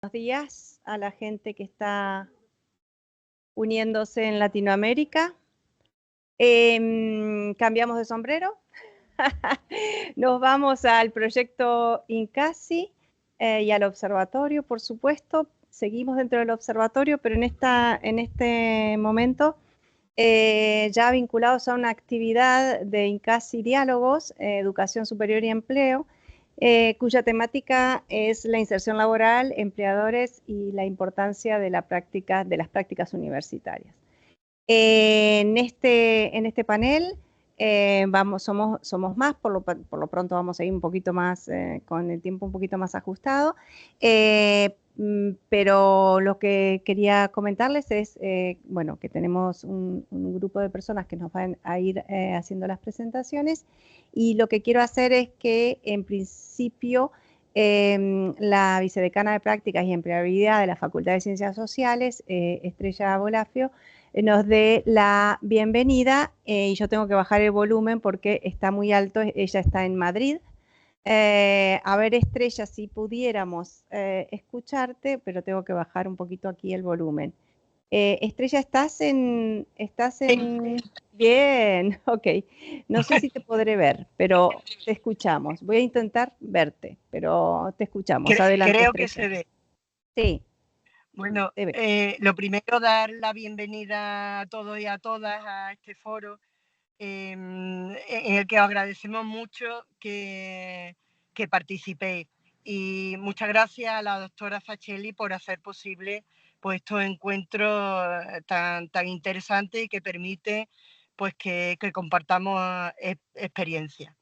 Buenos días a la gente que está uniéndose en Latinoamérica. Cambiamos de sombrero. Nos vamos al proyecto INCASI y al observatorio, por supuesto. Seguimos dentro del observatorio, pero en este momento ya vinculados a una actividad de INCASI Diálogos, Educación Superior y Empleo, cuya temática es la inserción laboral, empleadores y la importancia de las prácticas universitarias. En este panel somos más, por lo pronto vamos a ir un poquito más, con el tiempo un poquito más ajustado, pero lo que quería comentarles es, bueno, que tenemos un grupo de personas que nos van a ir haciendo las presentaciones, y lo que quiero hacer es que en principio la vicedecana de Prácticas y Empleabilidad de la Facultad de Ciencias Sociales, Estrella Bolafio, nos dé la bienvenida, y yo tengo que bajar el volumen porque está muy alto. Ella está en Madrid. A ver, Estrella, si pudiéramos escucharte, pero tengo que bajar un poquito aquí el volumen. Estrella, Sí. Bien, ok. No sé si te podré ver, pero te escuchamos. Voy a intentar verte, pero te escuchamos. Adelante, Creo que Estrella. se ve. Sí, Bueno, te ve. lo primero, dar la bienvenida a todos y a todas a este foro, en el que os agradecemos mucho que participéis. Y muchas gracias a la doctora Facelli por hacer posible, pues, estos encuentros tan interesantes y que permite, pues, que compartamos experiencias.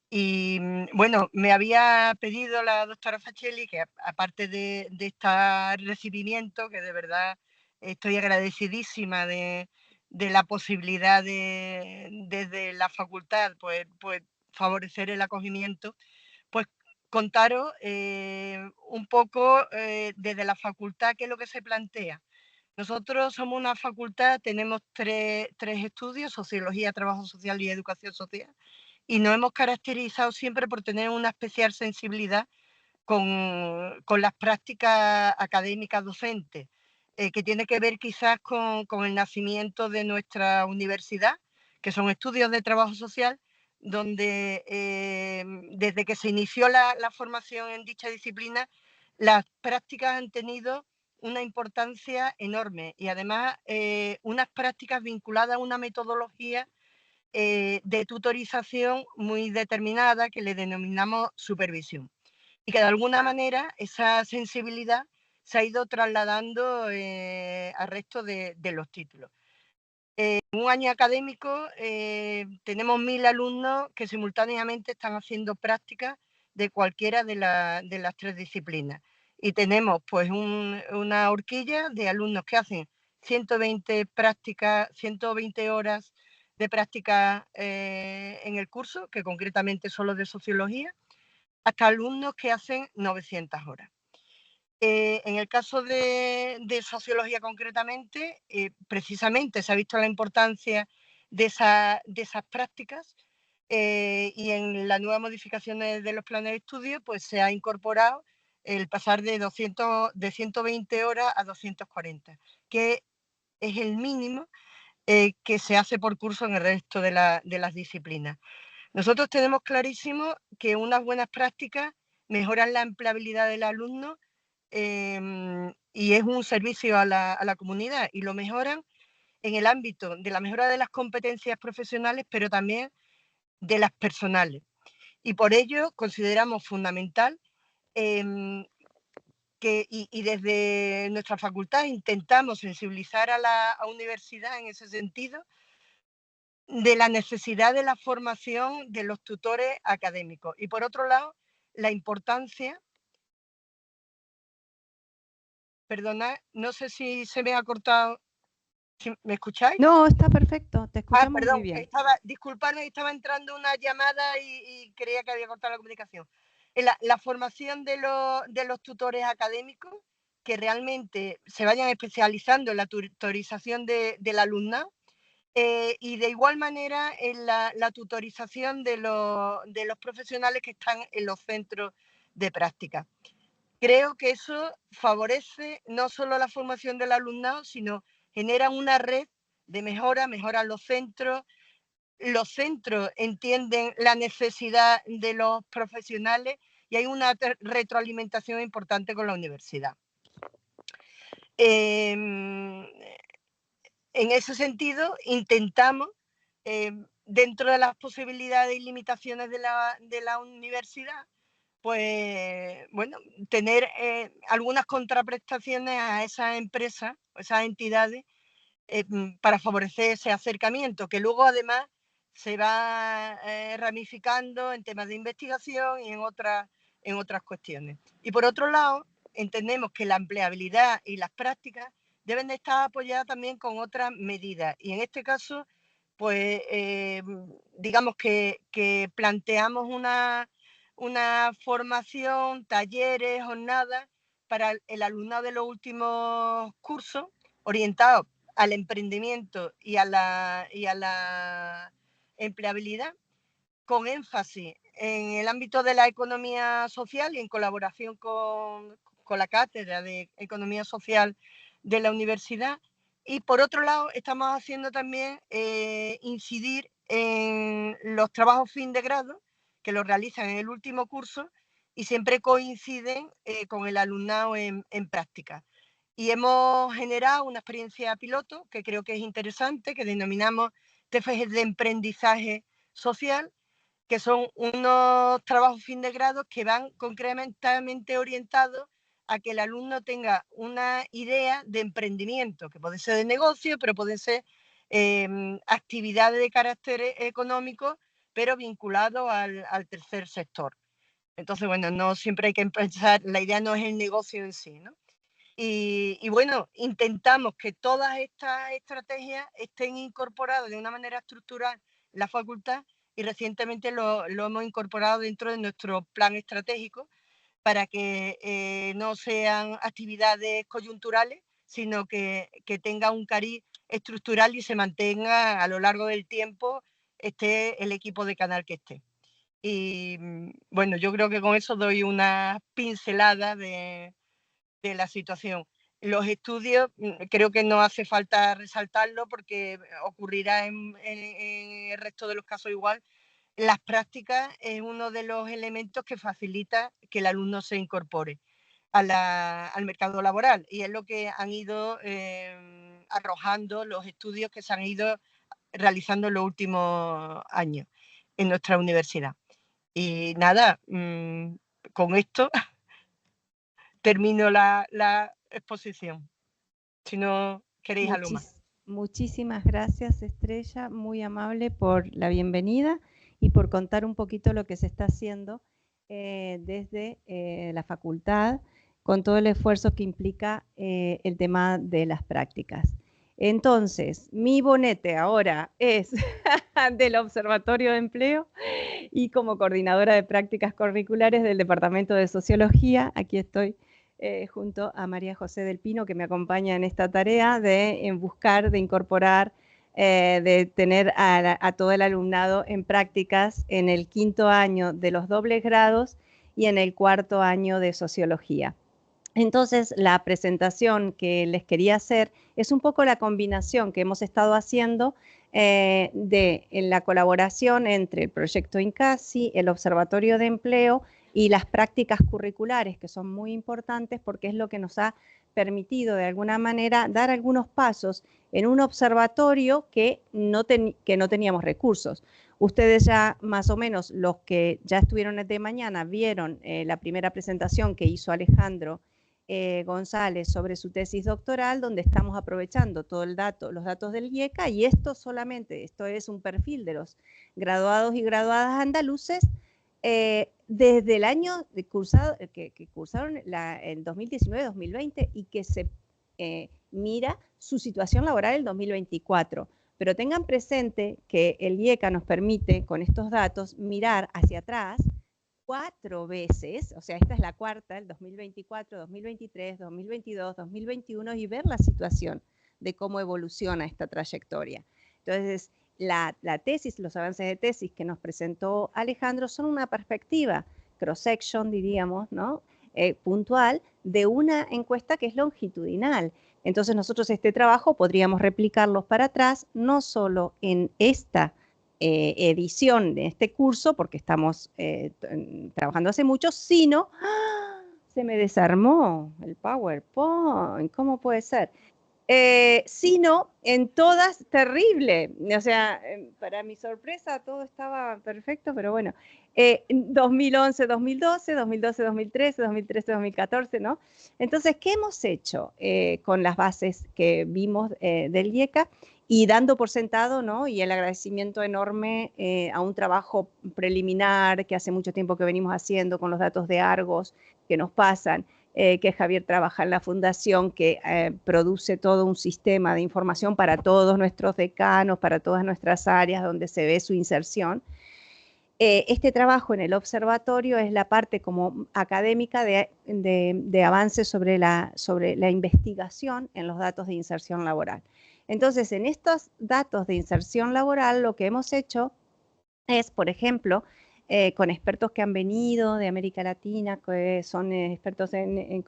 Y bueno, me había pedido la doctora Facelli que, aparte de este recibimiento, que de verdad estoy agradecidísima de la posibilidad desde la facultad, pues favorecer el acogimiento, pues contaros un poco desde la facultad qué es lo que se plantea. Nosotros somos una facultad, tenemos tres estudios: Sociología, Trabajo Social y Educación Social, y nos hemos caracterizado siempre por tener una especial sensibilidad con las prácticas académicas docentes, que tiene que ver quizás con el nacimiento de nuestra universidad, que son estudios de trabajo social, donde desde que se inició la formación en dicha disciplina, las prácticas han tenido una importancia enorme, y además unas prácticas vinculadas a una metodología de tutorización muy determinada, que le denominamos supervisión, y que de alguna manera esa sensibilidad se ha ido trasladando al resto de los títulos. En un año académico tenemos 1000 alumnos que simultáneamente están haciendo prácticas de cualquiera de las tres disciplinas, y tenemos, pues, una horquilla de alumnos que hacen 120 prácticas, 120 horas de práctica en el curso, que concretamente son los de sociología, hasta alumnos que hacen 900 horas. En el caso de sociología concretamente, precisamente se ha visto la importancia de esas prácticas, y en la nueva modificación de los planes de estudio, pues se ha incorporado el pasar de 120 horas a 240, que es el mínimo que se hace por curso en el resto de las disciplinas. Nosotros tenemos clarísimo que unas buenas prácticas mejoran la empleabilidad del alumno, y es un servicio a la comunidad, y lo mejoran en el ámbito de la mejora de las competencias profesionales, pero también de las personales. Y por ello consideramos fundamental y desde nuestra facultad intentamos sensibilizar a la universidad en ese sentido, de la necesidad de la formación de los tutores académicos, y por otro lado, la importancia, perdonad, no sé si se me ha cortado, ¿me escucháis? No, está perfecto, te escuchamos muy Perdón, bien. disculpadme, estaba entrando una llamada y creía que había cortado la comunicación. La formación de los tutores académicos, que realmente se vayan especializando en la tutorización del alumnado, y de igual manera en la tutorización de los profesionales que están en los centros de práctica. creo que eso favorece no solo la formación del alumnado, sino genera una red de mejora los centros entienden la necesidad de los profesionales y hay una retroalimentación importante con la universidad. En ese sentido, intentamos, dentro de las posibilidades y limitaciones de la universidad, pues bueno, tener algunas contraprestaciones a esas empresas, esas entidades, para favorecer ese acercamiento, que luego además se va ramificando en temas de investigación y en otras cuestiones. Y por otro lado, entendemos que la empleabilidad y las prácticas deben de estar apoyadas también con otras medidas. Y en este caso, pues digamos que planteamos una formación, talleres, jornadas para el alumnado de los últimos cursos, orientados al emprendimiento y a la empleabilidad, con énfasis en el ámbito de la economía social y en colaboración con la Cátedra de Economía Social de la universidad. Y por otro lado, estamos haciendo también incidir en los trabajos fin de grado, que los realizan en el último curso y siempre coinciden con el alumnado en práctica. Y hemos generado una experiencia piloto que creo que es interesante, que denominamos TFG de emprendizaje social, que son unos trabajos fin de grado que van concretamente orientados a que el alumno tenga una idea de emprendimiento, que puede ser de negocio, pero pueden ser actividades de carácter económico, pero vinculado al tercer sector. Entonces, bueno, no siempre hay que pensar, la idea no es el negocio en sí, ¿no? Y bueno, intentamos que todas estas estrategias estén incorporadas de una manera estructural en la facultad y recientemente lo hemos incorporado dentro de nuestro plan estratégico para que no sean actividades coyunturales, sino que tenga un cariz estructural y se mantenga a lo largo del tiempo, esté el equipo de canal que esté. Y bueno, yo creo que con eso doy una pincelada de la situación. Los estudios, creo que no hace falta resaltarlo porque ocurrirá en el resto de los casos igual. Las prácticas es uno de los elementos que facilita que el alumno se incorpore al mercado laboral y es lo que han ido arrojando los estudios que se han ido realizando en los últimos años en nuestra universidad. Y nada, con esto termino la exposición. Si no queréis algo más. Muchísimas gracias, Estrella, muy amable por la bienvenida y por contar un poquito lo que se está haciendo desde la facultad, con todo el esfuerzo que implica el tema de las prácticas. Entonces, mi bonete ahora es del Observatorio de Empleo y como coordinadora de prácticas curriculares del Departamento de Sociología, aquí estoy junto a María José del Pino, que me acompaña en esta tarea de buscar, de incorporar, de tener a todo el alumnado en prácticas en el 5º año de los dobles grados y en el 4º año de sociología. Entonces, la presentación que les quería hacer es un poco la combinación que hemos estado haciendo de la colaboración entre el proyecto INCASI, el Observatorio de Empleo y las prácticas curriculares, que son muy importantes porque es lo que nos ha permitido de alguna manera dar algunos pasos en un observatorio que no teníamos recursos. Ustedes ya más o menos, los que ya estuvieron de mañana, vieron la primera presentación que hizo Alejandro González sobre su tesis doctoral, donde estamos aprovechando todo los datos del IECA, y esto es un perfil de los graduados y graduadas andaluces desde el año que cursaron en 2019-2020 y que se mira su situación laboral en 2024. Pero tengan presente que el IECA nos permite, con estos datos, mirar hacia atrás 4 veces, o sea, esta es la cuarta, el 2024, 2023, 2022, 2021, y ver la situación de cómo evoluciona esta trayectoria. Entonces, la tesis, los avances de tesis que nos presentó Alejandro son una perspectiva, cross-section, diríamos, ¿no? puntual de una encuesta que es longitudinal. Entonces nosotros este trabajo podríamos replicarlo para atrás, no solo en esta edición de este curso, porque estamos trabajando hace mucho, sino se me desarmó el PowerPoint, ¿cómo puede ser? Sino en todas, terrible. O sea, para mi sorpresa todo estaba perfecto, pero bueno, 2011, 2012, 2012, 2013, 2013, 2014, ¿no? Entonces, ¿qué hemos hecho con las bases que vimos del IECA? Y dando por sentado, ¿no? Y el agradecimiento enorme a un trabajo preliminar que hace mucho tiempo que venimos haciendo con los datos de Argos que nos pasan, que Javier trabaja en la fundación, que produce todo un sistema de información para todos nuestros decanos, para todas nuestras áreas donde se ve su inserción. Este trabajo en el observatorio es la parte como académica de avance sobre la investigación en los datos de inserción laboral. Entonces, en estos datos de inserción laboral, lo que hemos hecho es, por ejemplo, con expertos que han venido de América Latina, que son expertos en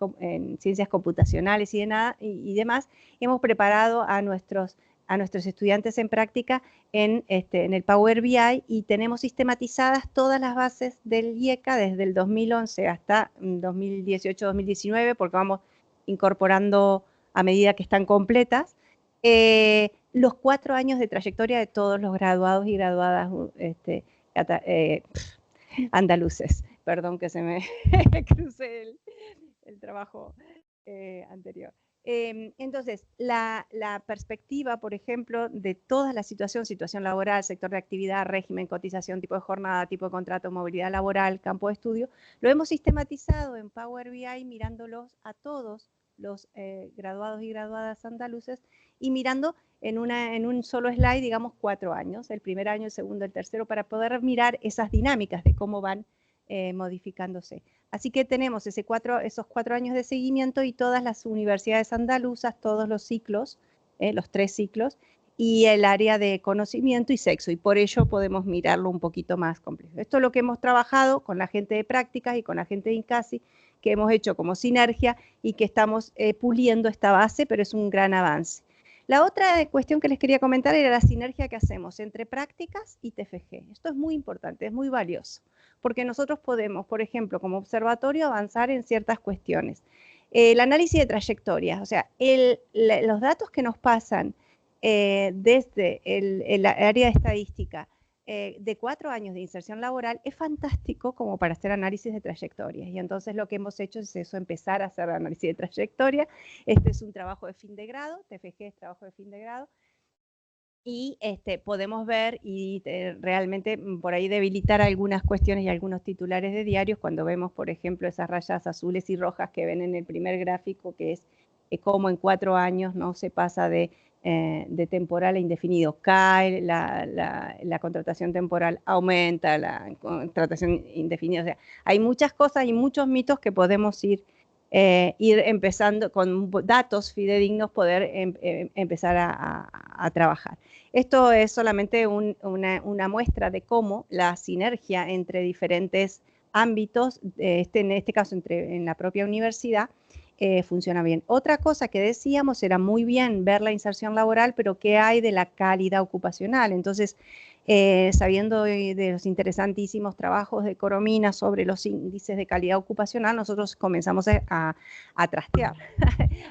ciencias computacionales y demás, hemos preparado a nuestros estudiantes en práctica en el Power BI y tenemos sistematizadas todas las bases del IECA desde el 2011 hasta 2018-2019, porque vamos incorporando a medida que están completas, los 4 años de trayectoria de todos los graduados y graduadas andaluces. Perdón que se me cruce el trabajo anterior. Entonces, la perspectiva, por ejemplo, de toda la situación laboral, sector de actividad, régimen, cotización, tipo de jornada, tipo de contrato, movilidad laboral, campo de estudio, lo hemos sistematizado en Power BI mirándolos a todos los graduados y graduadas andaluces y mirando en un solo slide, digamos, 4 años, el primer año, el segundo, el tercero, para poder mirar esas dinámicas de cómo van modificándose. Así que tenemos esos 4 años de seguimiento y todas las universidades andaluzas, todos los ciclos, los 3 ciclos, y el área de conocimiento y sexo, y por ello podemos mirarlo un poquito más complejo. Esto es lo que hemos trabajado con la gente de prácticas y con la gente de INCASI, que hemos hecho como sinergia y que estamos puliendo esta base, pero es un gran avance. La otra cuestión que les quería comentar era la sinergia que hacemos entre prácticas y TFG. Esto es muy importante, es muy valioso, porque nosotros podemos, por ejemplo, como observatorio, avanzar en ciertas cuestiones. El análisis de trayectorias, o sea, los datos que nos pasan desde el área de estadística de 4 años de inserción laboral es fantástico como para hacer análisis de trayectorias. Y entonces lo que hemos hecho es eso, empezar a hacer análisis de trayectoria. Este es un trabajo de fin de grado, TFG es trabajo de fin de grado. Y podemos ver y realmente por ahí debilitar algunas cuestiones y algunos titulares de diarios cuando vemos, por ejemplo, esas rayas azules y rojas que ven en el primer gráfico, que es cómo en 4 años no se pasa de temporal a indefinido. Cae la contratación temporal, aumenta la contratación indefinida. O sea, hay muchas cosas y muchos mitos que podemos ir empezando con datos fidedignos, poder empezar a trabajar. Esto es solamente una muestra de cómo la sinergia entre diferentes ámbitos, en este caso en la propia universidad, funciona bien. Otra cosa que decíamos era muy bien ver la inserción laboral, pero ¿qué hay de la calidad ocupacional? Entonces, sabiendo de los interesantísimos trabajos de Coromina sobre los índices de calidad ocupacional, nosotros comenzamos a trastear,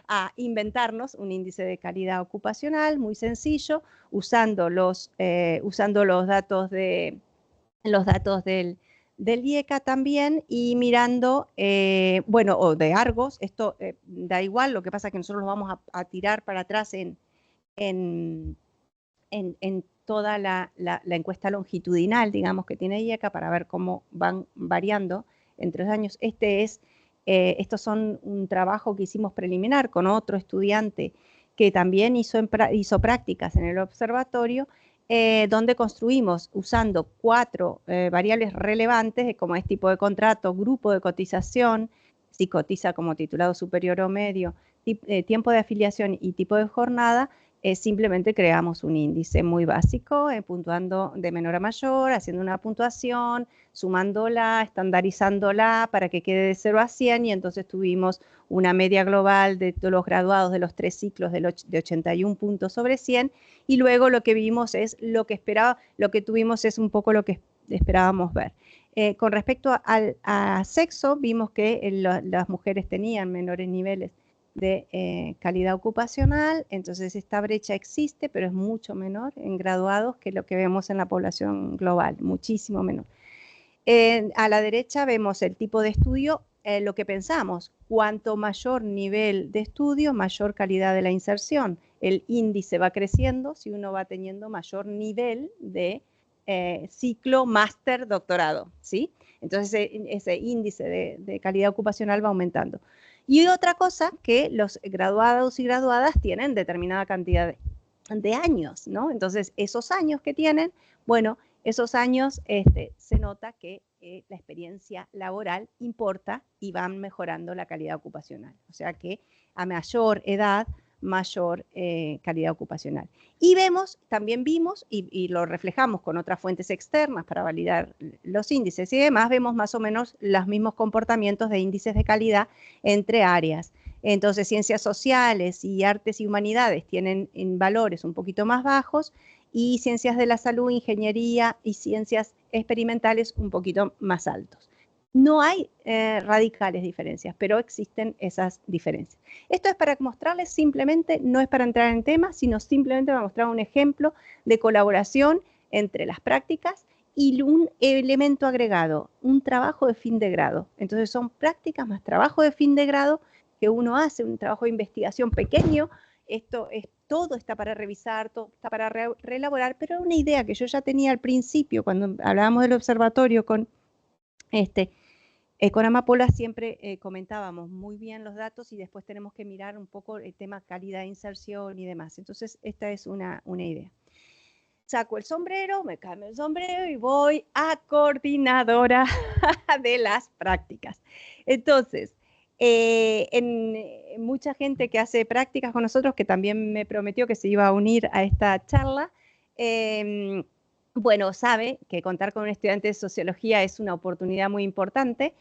a inventarnos un índice de calidad ocupacional muy sencillo, usando los datos del IECA también y mirando, bueno, o de Argos, esto da igual, lo que pasa es que nosotros lo vamos a tirar para atrás en toda la encuesta longitudinal, digamos, que tiene IECA para ver cómo van variando entre los años. Estos son un trabajo que hicimos preliminar con otro estudiante que también hizo prácticas en el observatorio, donde construimos usando 4 variables relevantes, como es tipo de contrato, grupo de cotización, si cotiza como titulado superior o medio, tiempo de afiliación y tipo de jornada, simplemente creamos un índice muy básico, puntuando de menor a mayor, haciendo una puntuación, sumándola, estandarizándola para que quede de 0 a 100, y entonces tuvimos una media global de todos los graduados de los 3 ciclos de 81 puntos sobre 100, y luego lo que vimos es lo que tuvimos es un poco lo que esperábamos ver. Con respecto a sexo, vimos que las mujeres tenían menores niveles de calidad ocupacional, entonces esta brecha existe, pero es mucho menor en graduados que lo que vemos en la población global, muchísimo menor. A la derecha vemos el tipo de estudio, lo que pensamos, cuanto mayor nivel de estudio, mayor calidad de la inserción. El índice va creciendo si uno va teniendo mayor nivel de ciclo, máster, doctorado, ¿sí? Entonces ese índice de calidad ocupacional va aumentando. Y otra cosa, que los graduados y graduadas tienen determinada cantidad de años, ¿no? Entonces, esos años que tienen, bueno, esos años se nota que la experiencia laboral importa y van mejorando la calidad ocupacional. O sea que a mayor edad, mayor calidad ocupacional. Y también vimos, y lo reflejamos con otras fuentes externas para validar los índices y demás, vemos más o menos los mismos comportamientos de índices de calidad entre áreas. Entonces, ciencias sociales y artes y humanidades tienen valores un poquito más bajos, y ciencias de la salud, ingeniería y ciencias experimentales un poquito más altos. No hay radicales diferencias, pero existen esas diferencias. Esto es para mostrarles simplemente, no es para entrar en temas, sino simplemente para mostrar un ejemplo de colaboración entre las prácticas y un elemento agregado, un trabajo de fin de grado. Entonces son prácticas más trabajo de fin de grado que uno hace, un trabajo de investigación pequeño. Todo está para revisar, todo está para reelaborar, pero era una idea que yo ya tenía al principio, cuando hablábamos del observatorio con Amapola, siempre comentábamos muy bien los datos y después tenemos que mirar un poco el tema calidad de inserción y demás. Entonces, esta es una idea. Saco el sombrero, me cambio el sombrero y voy a coordinadora de las prácticas. Entonces, mucha gente que hace prácticas con nosotros, que también me prometió que se iba a unir a esta charla, bueno, sabe que contar con un estudiante de sociología es una oportunidad muy importante,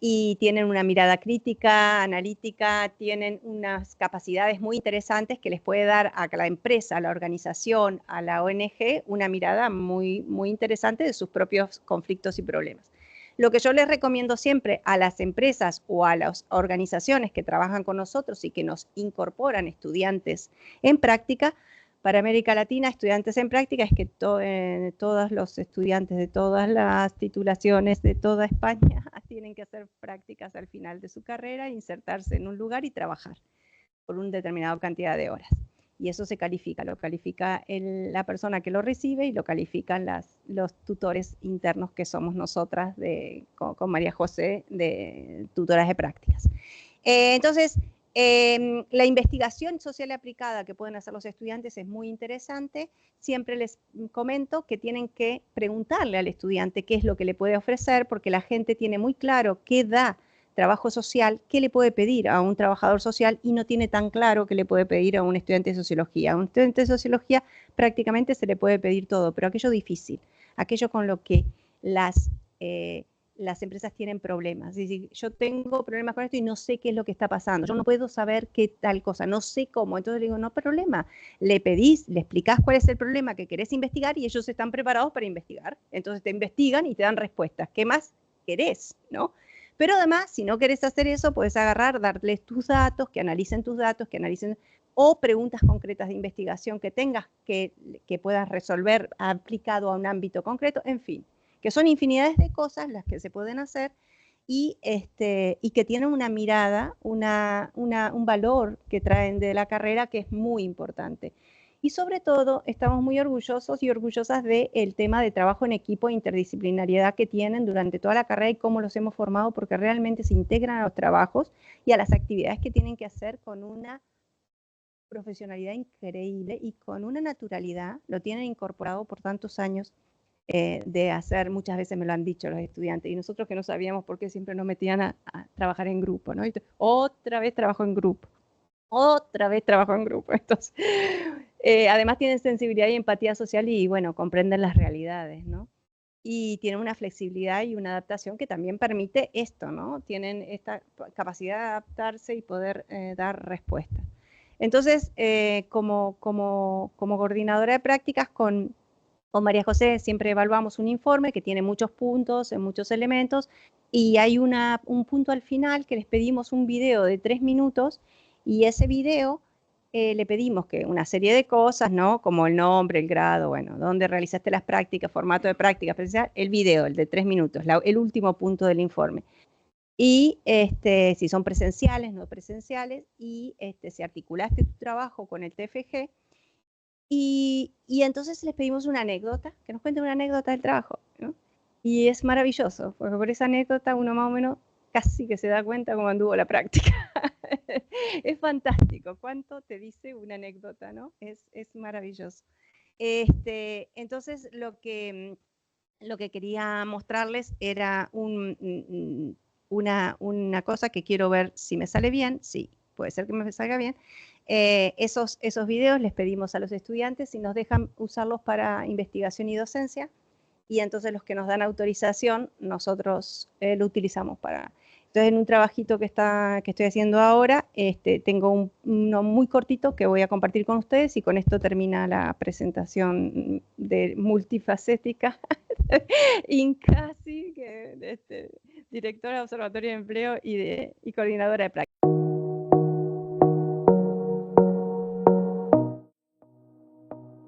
y tienen una mirada crítica, analítica, tienen unas capacidades muy interesantes que les puede dar a la empresa, a la organización, a la ONG, una mirada muy, muy interesante de sus propios conflictos y problemas. Lo que yo les recomiendo siempre a las empresas o a las organizaciones que trabajan con nosotros y que nos incorporan estudiantes en práctica, para América Latina, estudiantes en práctica, es que todos los estudiantes de todas las titulaciones de toda España tienen que hacer prácticas al final de su carrera, insertarse en un lugar y trabajar por una determinada cantidad de horas. Y eso se califica, lo califica la persona que lo recibe y lo califican los tutores internos que somos nosotras con María José, de tutoras de prácticas. Entonces, la investigación social aplicada que pueden hacer los estudiantes es muy interesante. Siempre les comento que tienen que preguntarle al estudiante qué es lo que le puede ofrecer, porque la gente tiene muy claro qué da trabajo social, qué le puede pedir a un trabajador social, y no tiene tan claro qué le puede pedir a un estudiante de sociología. A un estudiante de sociología prácticamente se le puede pedir todo, pero aquello difícil, aquello con lo que las empresas tienen problemas. Es decir, yo tengo problemas con esto y no sé qué es lo que está pasando. Yo no puedo saber qué tal cosa, no sé cómo. Entonces le digo, no problema. Le pedís, le explicás cuál es el problema que querés investigar y ellos están preparados para investigar. Entonces te investigan y te dan respuestas. ¿Qué más querés? ¿No? Pero además, si no querés hacer eso, puedes agarrar, darles tus datos, que analicen tus datos, que analicen, o preguntas concretas de investigación que tengas que puedas resolver aplicado a un ámbito concreto, en fin, que son infinidades de cosas las que se pueden hacer y que tienen una mirada, un valor que traen de la carrera que es muy importante. Y sobre todo, estamos muy orgullosos y orgullosas del tema de trabajo en equipo e interdisciplinariedad que tienen durante toda la carrera y cómo los hemos formado, porque realmente se integran a los trabajos y a las actividades que tienen que hacer con una profesionalidad increíble y con una naturalidad. Lo tienen incorporado por tantos años de hacer, muchas veces me lo han dicho los estudiantes, y nosotros que no sabíamos por qué siempre nos metían a trabajar en grupo, ¿no? Y otra vez trabajo en grupo, otra vez trabajo en grupo. Entonces, Además tienen sensibilidad y empatía social y, bueno, comprenden las realidades, ¿no? Y tienen una flexibilidad y una adaptación que también permite esto, ¿no? Tienen esta capacidad de adaptarse y poder dar respuestas. Entonces, como coordinadora de prácticas con María José siempre evaluamos un informe que tiene muchos puntos, muchos elementos, y hay un punto al final que les pedimos un video de 3 minutos, y ese video le pedimos que una serie de cosas, ¿no? Como el nombre, el grado, bueno, dónde realizaste las prácticas, formato de práctica, el video, el de 3 minutos, el último punto del informe. Y si son presenciales, no presenciales, y si articulaste tu trabajo con el TFG, y entonces les pedimos una anécdota, que nos cuenten una anécdota del trabajo, ¿no? Y es maravilloso, porque por esa anécdota uno más o menos casi que se da cuenta cómo anduvo la práctica. Es fantástico, cuánto te dice una anécdota, ¿no? Es maravilloso. Entonces, lo que quería mostrarles era una cosa que quiero ver si me sale bien. Sí, puede ser que me salga bien. Esos videos les pedimos a los estudiantes si nos dejan usarlos para investigación y docencia, y entonces los que nos dan autorización, nosotros lo utilizamos para... Entonces, en un trabajito que estoy haciendo ahora, tengo uno muy cortito que voy a compartir con ustedes, y con esto termina la presentación de multifacética Incasi, directora de Observatorio de Empleo y coordinadora de prácticas.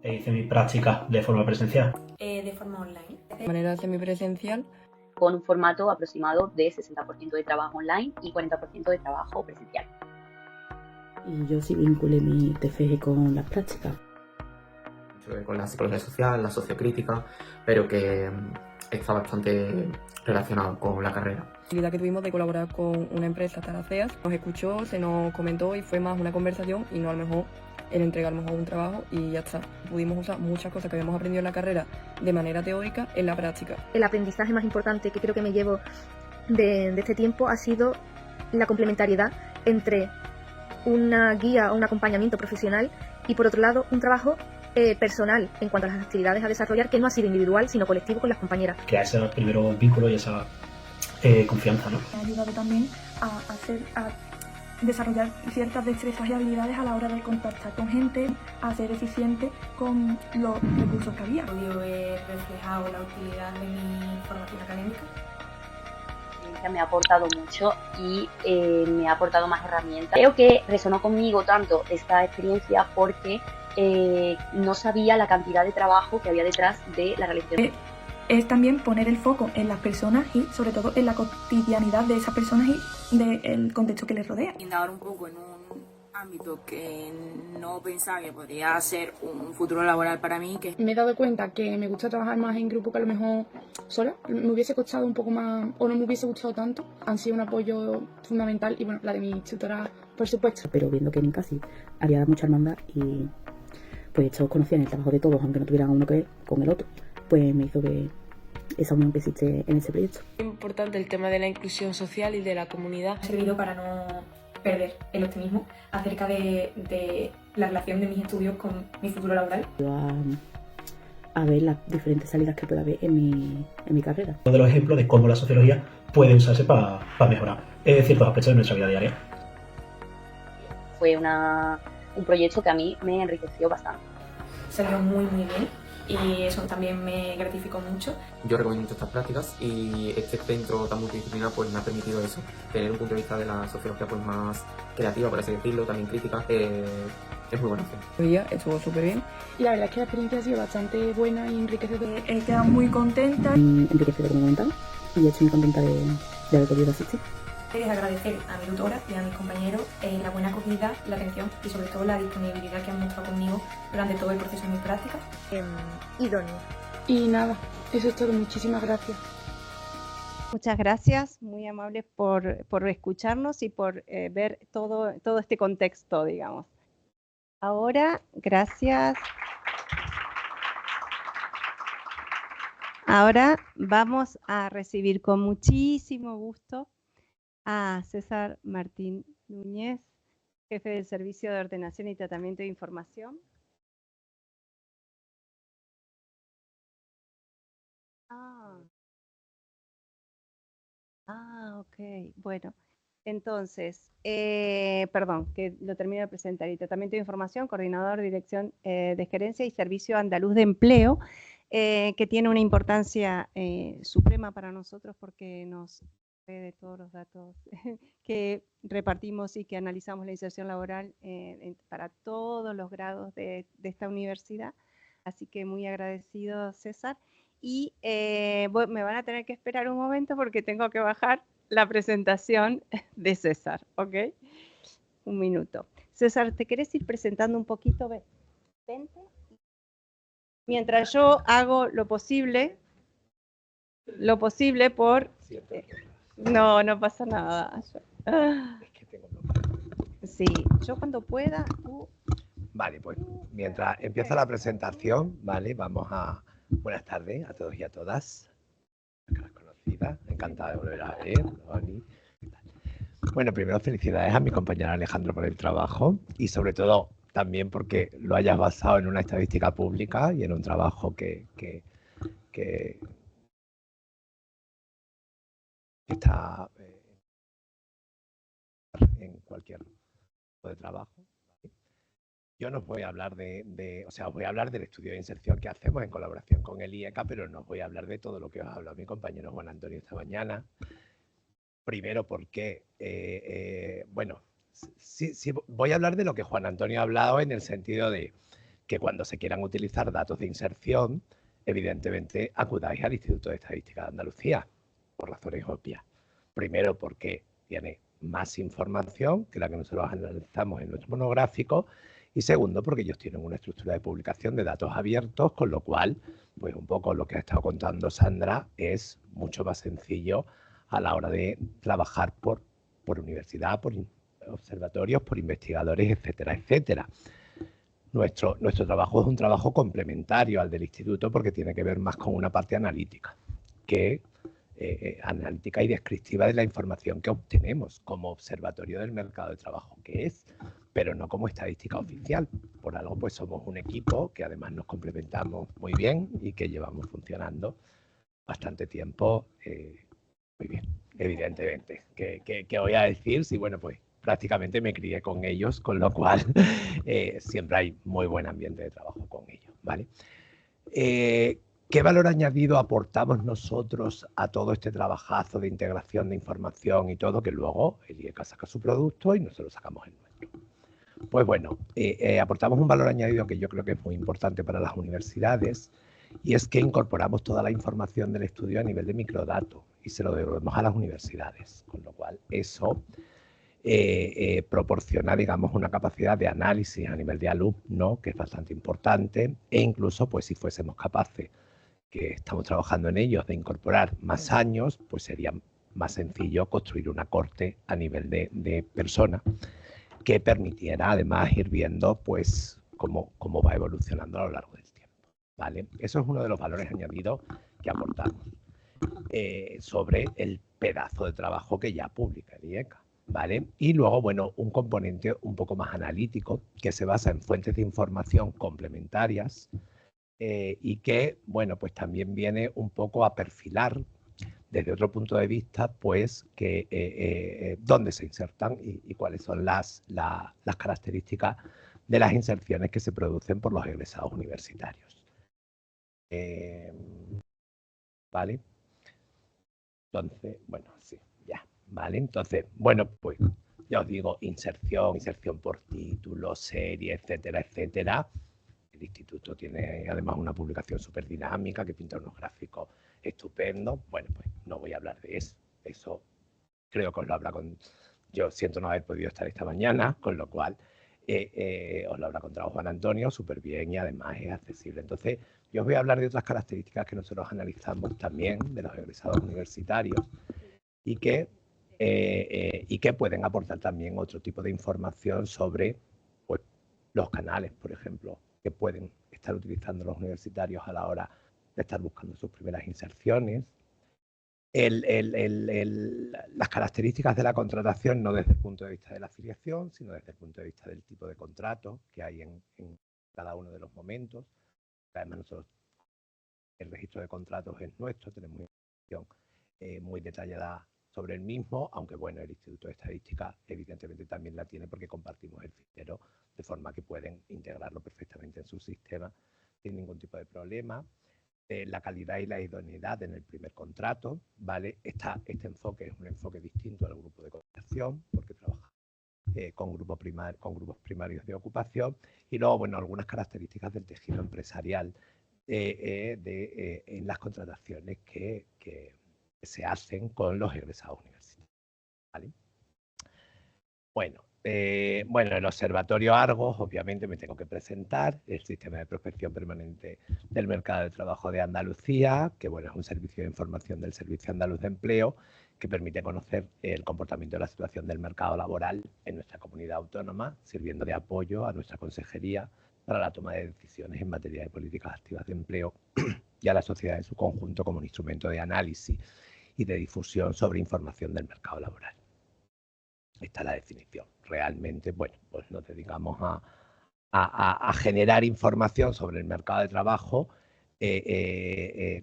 Hice mi práctica de forma presencial. De forma online. De manera semipresencial. Con un formato aproximado de 60% de trabajo online y 40% de trabajo presencial. Y yo sí vinculé mi TFG con las prácticas. Con la psicología social, la sociocrítica, pero que está bastante relacionado con la carrera. La posibilidad que tuvimos de colaborar con una empresa, Taraceas, nos escuchó, se nos comentó y fue más una conversación y no a lo mejor el entregar a lo mejor un trabajo, y ya está. Pudimos usar muchas cosas que habíamos aprendido en la carrera de manera teórica en la práctica. El aprendizaje más importante que creo que me llevo de este tiempo ha sido la complementariedad entre una guía o un acompañamiento profesional y, por otro lado, un trabajo personal en cuanto a las actividades a desarrollar, que no ha sido individual sino colectivo con las compañeras. Que ese primero vínculo y esa confianza, ¿no? Me ha ayudado también a desarrollar ciertas destrezas y habilidades a la hora de contactar con gente, a ser eficiente con los recursos que había. He podido ver reflejado la utilidad de mi formación académica. Me ha aportado mucho y me ha aportado más herramientas. Creo que resonó conmigo tanto esta experiencia porque no sabía la cantidad de trabajo que había detrás de la realización. Es también poner el foco en las personas y sobre todo en la cotidianidad de esas personas y del contexto que les rodea. Indagar un poco en un ámbito que no pensaba que podría ser un futuro laboral para mí. Me he dado cuenta que me gusta trabajar más en grupo que a lo mejor sola. Me hubiese costado un poco más o no me hubiese gustado tanto. Han sido un apoyo fundamental y bueno, la de mi tutora, por supuesto. Pero viendo que en Incasi había mucha hermandad y pues todos conocían el trabajo de todos, aunque no tuvieran uno que ver con el otro, pues me hizo ver esa unión que existe en ese proyecto. Es importante el tema de la inclusión social y de la comunidad. Ha servido para no perder el optimismo acerca de la relación de mis estudios con mi futuro laboral. A ver las diferentes salidas que pueda haber en mi carrera. Uno de los ejemplos de cómo la sociología puede usarse para mejorar ciertos aspectos de nuestra vida diaria. Fue un proyecto que a mí me enriqueció bastante. Salió muy bien y eso también me gratificó mucho. Yo recomiendo mucho estas prácticas y este centro tan multidisciplinar pues me ha permitido eso, tener un punto de vista de la sociología pues más creativa, por así decirlo, también crítica. Es muy buena opción. Hoy día estuvo súper bien. Y la verdad es que la experiencia ha sido bastante buena y enriquecedora. He quedado muy contenta. Enriquecedora, como comentaba, y estoy muy contenta de haber podido asistir. Es agradecer a mi tutora y a mis compañeros la buena acogida, la atención y sobre todo la disponibilidad que han mostrado conmigo durante todo el proceso de mis prácticas. Idóneo. Y nada, eso es todo. Muchísimas gracias. Muchas gracias, muy amables por escucharnos y por ver todo este contexto, digamos. Ahora, gracias. Ahora vamos a recibir con muchísimo gusto a César Martín Núñez, jefe del Servicio de Ordenación y Tratamiento de Información. Ah, ok, bueno. Entonces, perdón, que lo termino de presentar. Y Tratamiento de Información, coordinador de Dirección de Gerencia y Servicio Andaluz de Empleo, que tiene una importancia suprema para nosotros porque nos provee de todos los datos que repartimos y que analizamos la inserción laboral para todos los grados de esta universidad. Así que muy agradecido, César. Y me van a tener que esperar un momento porque tengo que bajar la presentación de César, ¿ok? Un minuto. César, ¿te querés ir presentando un poquito? Vente. Mientras yo hago lo posible por... no, no pasa nada. Sí, yo cuando pueda... Vale, pues mientras empieza la presentación, ¿vale? Vamos a... Buenas tardes a todos y a todas. Caras conocidas, encantada de volver a ver. Bueno, primero felicidades a mi compañero Alejandro por el trabajo y sobre todo también porque lo hayas basado en una estadística pública y en un trabajo que está en cualquier tipo de trabajo. Yo no os voy a hablar o sea, os voy a hablar del estudio de inserción que hacemos en colaboración con el IECA, pero no os voy a hablar de todo lo que os ha hablado mi compañero Juan Antonio esta mañana. Primero porque, bueno, sí, voy a hablar de lo que Juan Antonio ha hablado en el sentido de que cuando se quieran utilizar datos de inserción, evidentemente acudáis al Instituto de Estadística de Andalucía, por razones obvias. Primero porque tiene más información que la que nosotros analizamos en nuestro monográfico y segundo porque ellos tienen una estructura de publicación de datos abiertos, con lo cual, pues un poco lo que ha estado contando Sandra es mucho más sencillo a la hora de trabajar por universidad, por observatorios, por investigadores, etcétera, etcétera. Nuestro trabajo es un trabajo complementario al del instituto porque tiene que ver más con una parte analítica, analítica y descriptiva de la información que obtenemos como observatorio del mercado de trabajo que es, pero no como estadística oficial. Por algo pues somos un equipo que además nos complementamos muy bien y que llevamos funcionando bastante tiempo muy bien, evidentemente. ¿Qué voy a decir? Sí, bueno, pues prácticamente me crié con ellos, con lo cual siempre hay muy buen ambiente de trabajo con ellos, ¿vale? ¿Qué valor añadido aportamos nosotros a todo este trabajazo de integración de información y todo, que luego el IECA saca su producto y nosotros sacamos el nuestro? Pues bueno, aportamos un valor añadido que yo creo que es muy importante para las universidades y es que incorporamos toda la información del estudio a nivel de microdato y se lo devolvemos a las universidades, con lo cual eso proporciona, digamos, una capacidad de análisis a nivel de alumno que es bastante importante e incluso, pues si fuésemos capaces, que estamos trabajando en ellos, de incorporar más años, pues sería más sencillo construir una corte a nivel de persona que permitiera además ir viendo pues cómo va evolucionando a lo largo del tiempo, ¿vale? Eso es uno de los valores añadidos que aportamos sobre el pedazo de trabajo que ya publica el IECA, ¿vale? Y luego, bueno, un componente un poco más analítico que se basa en fuentes de información complementarias y que, bueno, pues también viene un poco a perfilar desde otro punto de vista, pues, dónde se insertan y cuáles son las características de las inserciones que se producen por los egresados universitarios. ¿Vale? Entonces, bueno, sí, ya, ¿vale? Entonces, bueno, pues, ya os digo, inserción por título, serie, etcétera, etcétera. El instituto tiene además una publicación súper dinámica que pinta unos gráficos estupendos. Bueno, pues no voy a hablar de eso. Eso creo que os lo habla yo siento no haber podido estar esta mañana, con lo cual os lo habrá contado Juan Antonio súper bien y además es accesible. Entonces, yo os voy a hablar de otras características que nosotros analizamos también de los egresados universitarios y que pueden aportar también otro tipo de información sobre pues, los canales, por ejemplo, que pueden estar utilizando los universitarios a la hora de estar buscando sus primeras inserciones. Las características de la contratación, no desde el punto de vista de la afiliación, sino desde el punto de vista del tipo de contrato que hay en cada uno de los momentos. Además, nosotros, el registro de contratos es nuestro, tenemos una información muy detallada sobre el mismo, aunque bueno, el Instituto de Estadística evidentemente también la tiene porque compartimos el fichero, de forma que pueden integrarlo perfectamente en su sistema sin ningún tipo de problema. La calidad y la idoneidad en el primer contrato, ¿vale? Este enfoque es un enfoque distinto al grupo de cotización, porque trabaja con grupos primarios de ocupación, y luego, bueno, algunas características del tejido empresarial en las contrataciones que se hacen con los egresados universitarios, ¿vale? Bueno, el Observatorio Argos, obviamente me tengo que presentar, el Sistema de Prospección Permanente del Mercado de Trabajo de Andalucía, que bueno, es un servicio de información del Servicio Andaluz de Empleo que permite conocer el comportamiento de la situación del mercado laboral en nuestra comunidad autónoma, sirviendo de apoyo a nuestra consejería para la toma de decisiones en materia de políticas activas de empleo y a la sociedad en su conjunto como un instrumento de análisis y de difusión sobre información del mercado laboral. Esta es la definición. Realmente, bueno, pues nos dedicamos a generar información sobre el mercado de trabajo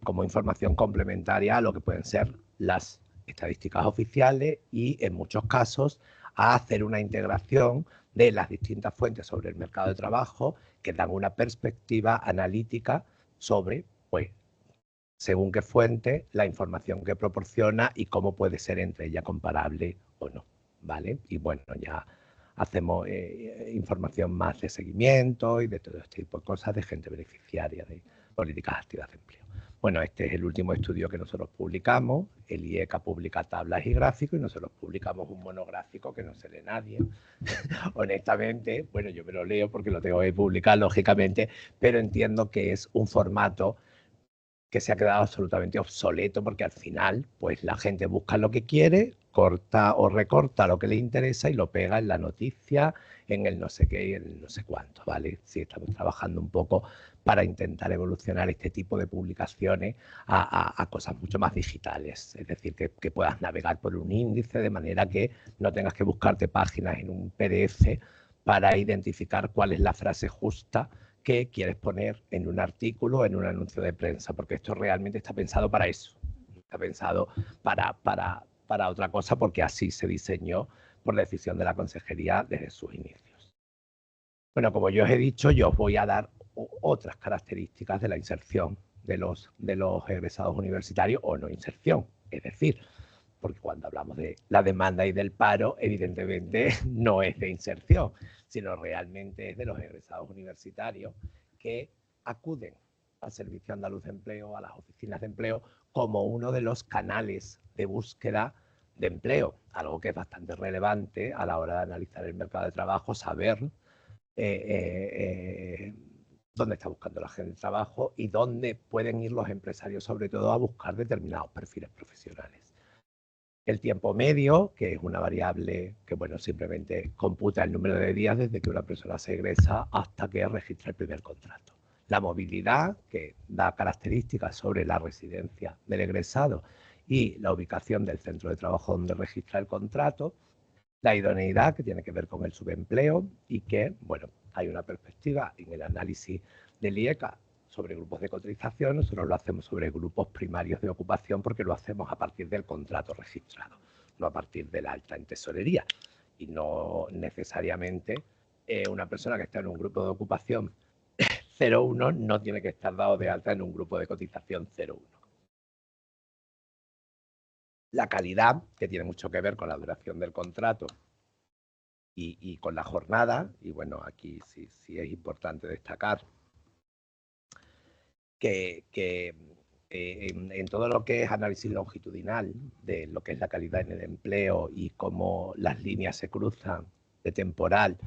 como información complementaria a lo que pueden ser las estadísticas oficiales y, en muchos casos, a hacer una integración de las distintas fuentes sobre el mercado de trabajo que dan una perspectiva analítica sobre, pues, según qué fuente, la información que proporciona y cómo puede ser entre ellas comparable o no, ¿vale? Y bueno, ya hacemos información más de seguimiento y de todo este tipo de cosas de gente beneficiaria de políticas activas de empleo. Bueno, este es el último estudio que nosotros publicamos. El IECA publica tablas y gráficos y nosotros publicamos un monográfico que no se lee nadie. Honestamente, bueno, yo me lo leo porque lo tengo que publicar, lógicamente, pero entiendo que es un formato que se ha quedado absolutamente obsoleto porque al final, pues la gente busca lo que quiere, corta o recorta lo que le interesa y lo pega en la noticia, en el no sé qué y en el no sé cuánto, ¿vale? Sí, estamos trabajando un poco para intentar evolucionar este tipo de publicaciones a cosas mucho más digitales, es decir, que puedas navegar por un índice de manera que no tengas que buscarte páginas en un PDF para identificar cuál es la frase justa que quieres poner en un artículo o en un anuncio de prensa, porque esto realmente está pensado para eso, está pensado para otra cosa, porque así se diseñó por decisión de la consejería desde sus inicios. Bueno, como yo os he dicho, yo os voy a dar otras características de la inserción de los egresados universitarios o no inserción, es decir, porque cuando hablamos de la demanda y del paro, evidentemente no es de inserción, sino realmente es de los egresados universitarios que acuden al Servicio Andaluz de Empleo, a las oficinas de empleo, como uno de los canales de búsqueda de empleo, algo que es bastante relevante a la hora de analizar el mercado de trabajo, saber dónde está buscando la gente de trabajo y dónde pueden ir los empresarios, sobre todo, a buscar determinados perfiles profesionales. El tiempo medio, que es una variable que, bueno, simplemente computa el número de días desde que una persona se egresa hasta que registra el primer contrato. La movilidad, que da características sobre la residencia del egresado y la ubicación del centro de trabajo donde registra el contrato. La idoneidad, que tiene que ver con el subempleo y que, bueno, hay una perspectiva en el análisis del IECA sobre grupos de cotización. Nosotros lo hacemos sobre grupos primarios de ocupación porque lo hacemos a partir del contrato registrado, no a partir del alta en tesorería. Y no necesariamente una persona que está en un grupo de ocupación 01 no tiene que estar dado de alta en un grupo de cotización 01. La calidad, que tiene mucho que ver con la duración del contrato y con la jornada, y bueno, aquí sí es importante destacar que en todo lo que es análisis longitudinal de lo que es la calidad en el empleo y cómo las líneas se cruzan de temporal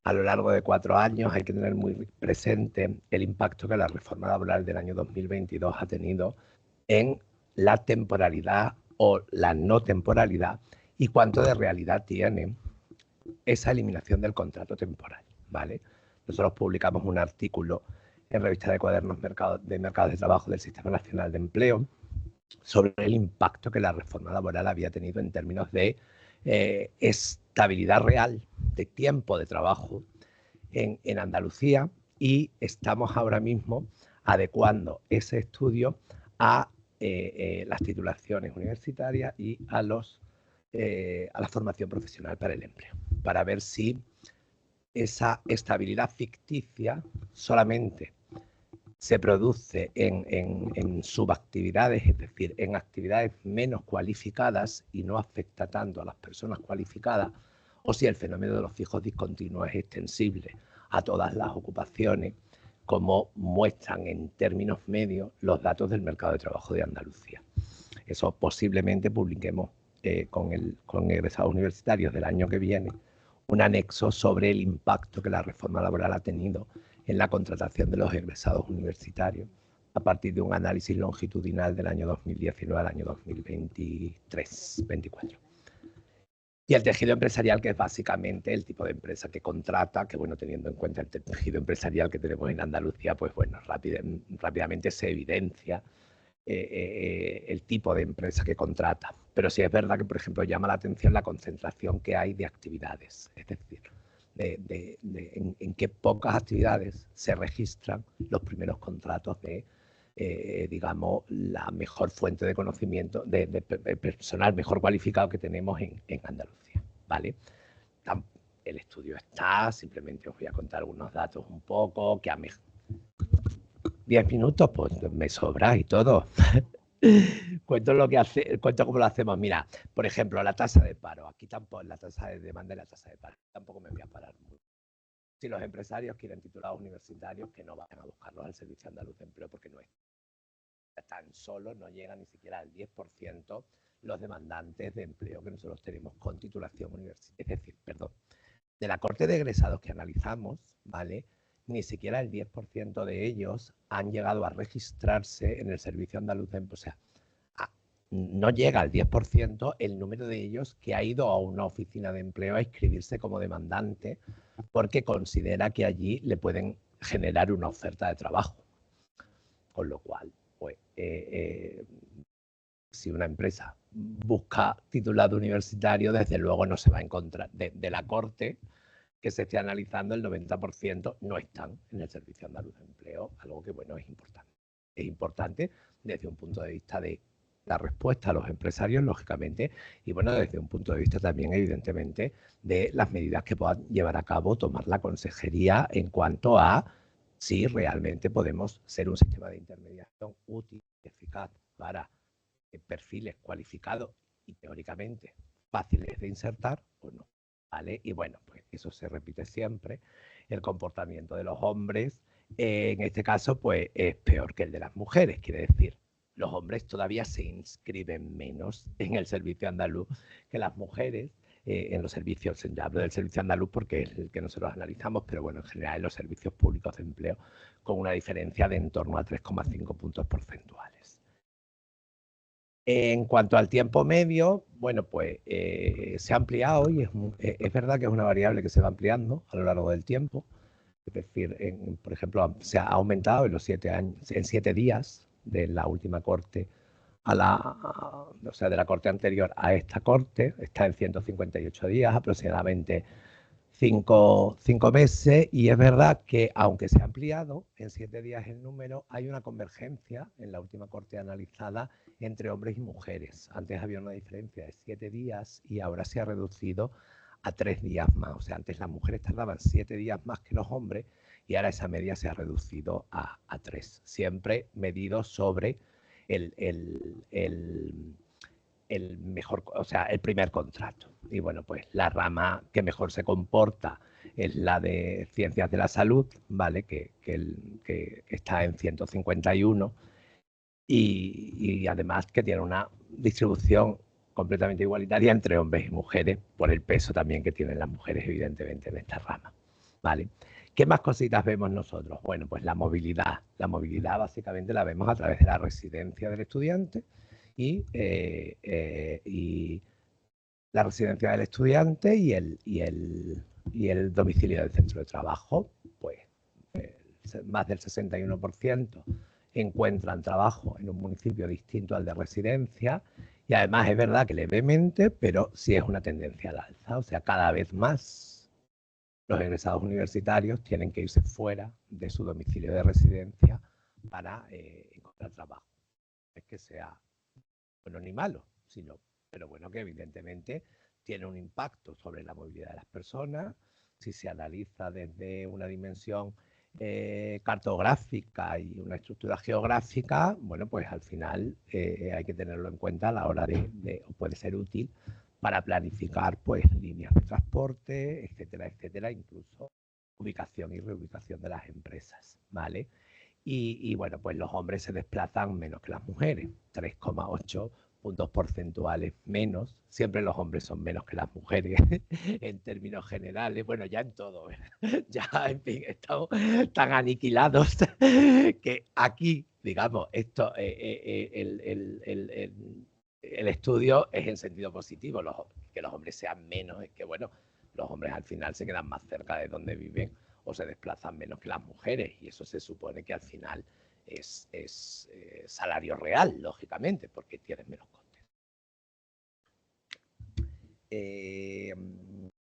a lo largo de 4 años, hay que tener muy presente el impacto que la reforma laboral del año 2022 ha tenido en la temporalidad o la no temporalidad y cuánto de realidad tiene esa eliminación del contrato temporal, ¿vale? Nosotros publicamos un artículo en Revista de Cuadernos de Mercados de Trabajo del Sistema Nacional de Empleo sobre el impacto que la reforma laboral había tenido en términos de estabilidad real, de tiempo de trabajo en Andalucía, y estamos ahora mismo adecuando ese estudio a las titulaciones universitarias y a los a la formación profesional para el empleo, para ver si esa estabilidad ficticia solamente se produce en subactividades, es decir, en actividades menos cualificadas y no afecta tanto a las personas cualificadas, o si el fenómeno de los fijos discontinuos es extensible a todas las ocupaciones, como muestran en términos medios los datos del mercado de trabajo de Andalucía. Eso posiblemente publiquemos con egresados universitarios del año que viene un anexo sobre el impacto que la reforma laboral ha tenido en la contratación de los egresados universitarios a partir de un análisis longitudinal del año 2019 al año 2023-24. Y el tejido empresarial, que es básicamente el tipo de empresa que contrata, que bueno, teniendo en cuenta el tejido empresarial que tenemos en Andalucía, pues bueno, rápidamente se evidencia el tipo de empresa que contrata. Pero sí es verdad que, por ejemplo, llama la atención la concentración que hay de actividades, es decir, en qué pocas actividades se registran los primeros contratos de, digamos, la mejor fuente de conocimiento, de personal mejor cualificado que tenemos en Andalucía, ¿vale? El estudio está, simplemente os voy a contar algunos datos un poco, que a 10 minutos, pues me sobra y todo. Cuento cómo lo hacemos. Mira, por ejemplo, la tasa de paro. Aquí tampoco, la tasa de demanda y la tasa de paro. Tampoco me voy a parar mucho. Si los empresarios quieren titulados universitarios, que no vayan a buscarlos al Servicio Andaluz de Empleo, porque no es tan solo, no llegan ni siquiera al 10% los demandantes de empleo que nosotros tenemos con titulación universitaria. Es decir, perdón, de la corte de egresados que analizamos, ¿vale?, ni siquiera el 10% de ellos han llegado a registrarse en el Servicio Andaluz de Empleo. O sea, no llega al 10% el número de ellos que ha ido a una oficina de empleo a inscribirse como demandante porque considera que allí le pueden generar una oferta de trabajo. Con lo cual, pues, si una empresa busca titulado universitario, desde luego no se va a encontrar de la corte que se esté analizando, el 90% no están en el Servicio Andaluz de Empleo, algo que, bueno, es importante. Es importante desde un punto de vista de la respuesta a los empresarios, lógicamente, y, bueno, desde un punto de vista también, evidentemente, de las medidas que puedan llevar a cabo, tomar la consejería en cuanto a si realmente podemos ser un sistema de intermediación útil y eficaz para perfiles cualificados y, teóricamente, fáciles de insertar o no. ¿Vale? Y bueno, pues eso se repite siempre. El comportamiento de los hombres, en este caso, pues es peor que el de las mujeres. Quiere decir, los hombres todavía se inscriben menos en el servicio andaluz que las mujeres en los servicios. Ya hablo del servicio andaluz porque es el que nosotros analizamos, pero bueno, en general en los servicios públicos de empleo, con una diferencia de en torno a 3,5 puntos porcentuales. En cuanto al tiempo medio, bueno, pues se ha ampliado y es verdad que es una variable que se va ampliando a lo largo del tiempo. Es decir, por ejemplo, se ha aumentado en los 7 años, en 7 días de la última corte o sea, de la corte anterior a esta corte, está en 158 días, aproximadamente 5 meses, y es verdad que aunque se ha ampliado en 7 días el número, hay una convergencia en la última corte analizada entre hombres y mujeres. Antes había una diferencia de 7 días y ahora se ha reducido a 3 días más. O sea, antes las mujeres tardaban 7 días más que los hombres y ahora esa media se ha reducido a 3. Siempre medido sobre el mejor, o sea, el primer contrato. Y bueno, pues la rama que mejor se comporta es la de ciencias de la salud, ¿vale? Que está en 151 y además que tiene una distribución completamente igualitaria entre hombres y mujeres por el peso también que tienen las mujeres, evidentemente, en esta rama, ¿vale? ¿Qué más cositas vemos nosotros? Bueno, pues la movilidad. La movilidad básicamente la vemos a través de la residencia del estudiante y la residencia del estudiante y el domicilio del centro de trabajo. Pues más del 61% encuentran trabajo en un municipio distinto al de residencia y además es verdad que levemente, pero sí es una tendencia al alza. O sea, cada vez más los egresados universitarios tienen que irse fuera de su domicilio de residencia para encontrar trabajo. No es que sea bueno ni malo, sino pero bueno, que evidentemente tiene un impacto sobre la movilidad de las personas. Si se analiza desde una dimensión cartográfica y una estructura geográfica, bueno, pues al final hay que tenerlo en cuenta a la hora o puede ser útil para planificar pues líneas de transporte, etcétera, etcétera, incluso ubicación y reubicación de las empresas, ¿vale? Y bueno, pues los hombres se desplazan menos que las mujeres, 3,8 puntos porcentuales menos. Siempre los hombres son menos que las mujeres en términos generales. Bueno, ya en todo. Ya, en fin, estamos tan aniquilados que aquí, digamos, esto, el estudio es en sentido positivo. Que los hombres sean menos es que, bueno, los hombres al final se quedan más cerca de donde viven o se desplazan menos que las mujeres, y eso se supone que al final es salario real, lógicamente, porque tienes menos costes.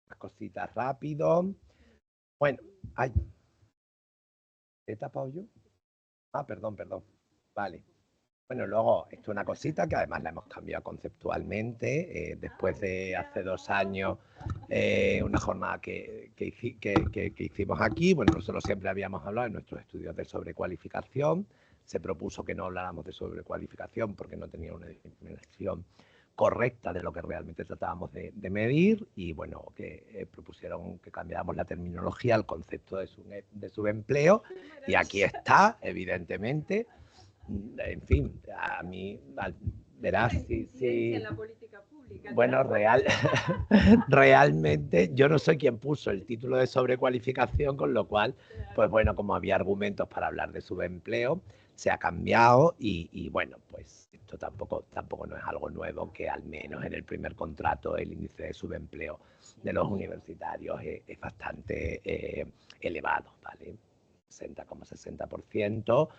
Unas cositas rápido. Bueno, ay, ¿he tapado yo? Ah, perdón. Vale. Bueno, luego, esto es una cosita que además la hemos cambiado conceptualmente. Después de hace 2 años, una jornada que hicimos aquí, bueno, nosotros siempre habíamos hablado en nuestros estudios de sobrecualificación. Se propuso que no habláramos de sobrecualificación porque no tenía una definición correcta de lo que realmente tratábamos de medir, y bueno, que propusieron que cambiáramos la terminología al concepto de subempleo, y aquí está, evidentemente. En fin, a mí, verás, sí. Bueno, realmente yo no soy quien puso el título de sobrecualificación, con lo cual, pues bueno, como había argumentos para hablar de subempleo, se ha cambiado, y bueno, pues esto tampoco no es algo nuevo, que al menos en el primer contrato el índice de subempleo de los universitarios es bastante elevado, ¿vale? 60,60%.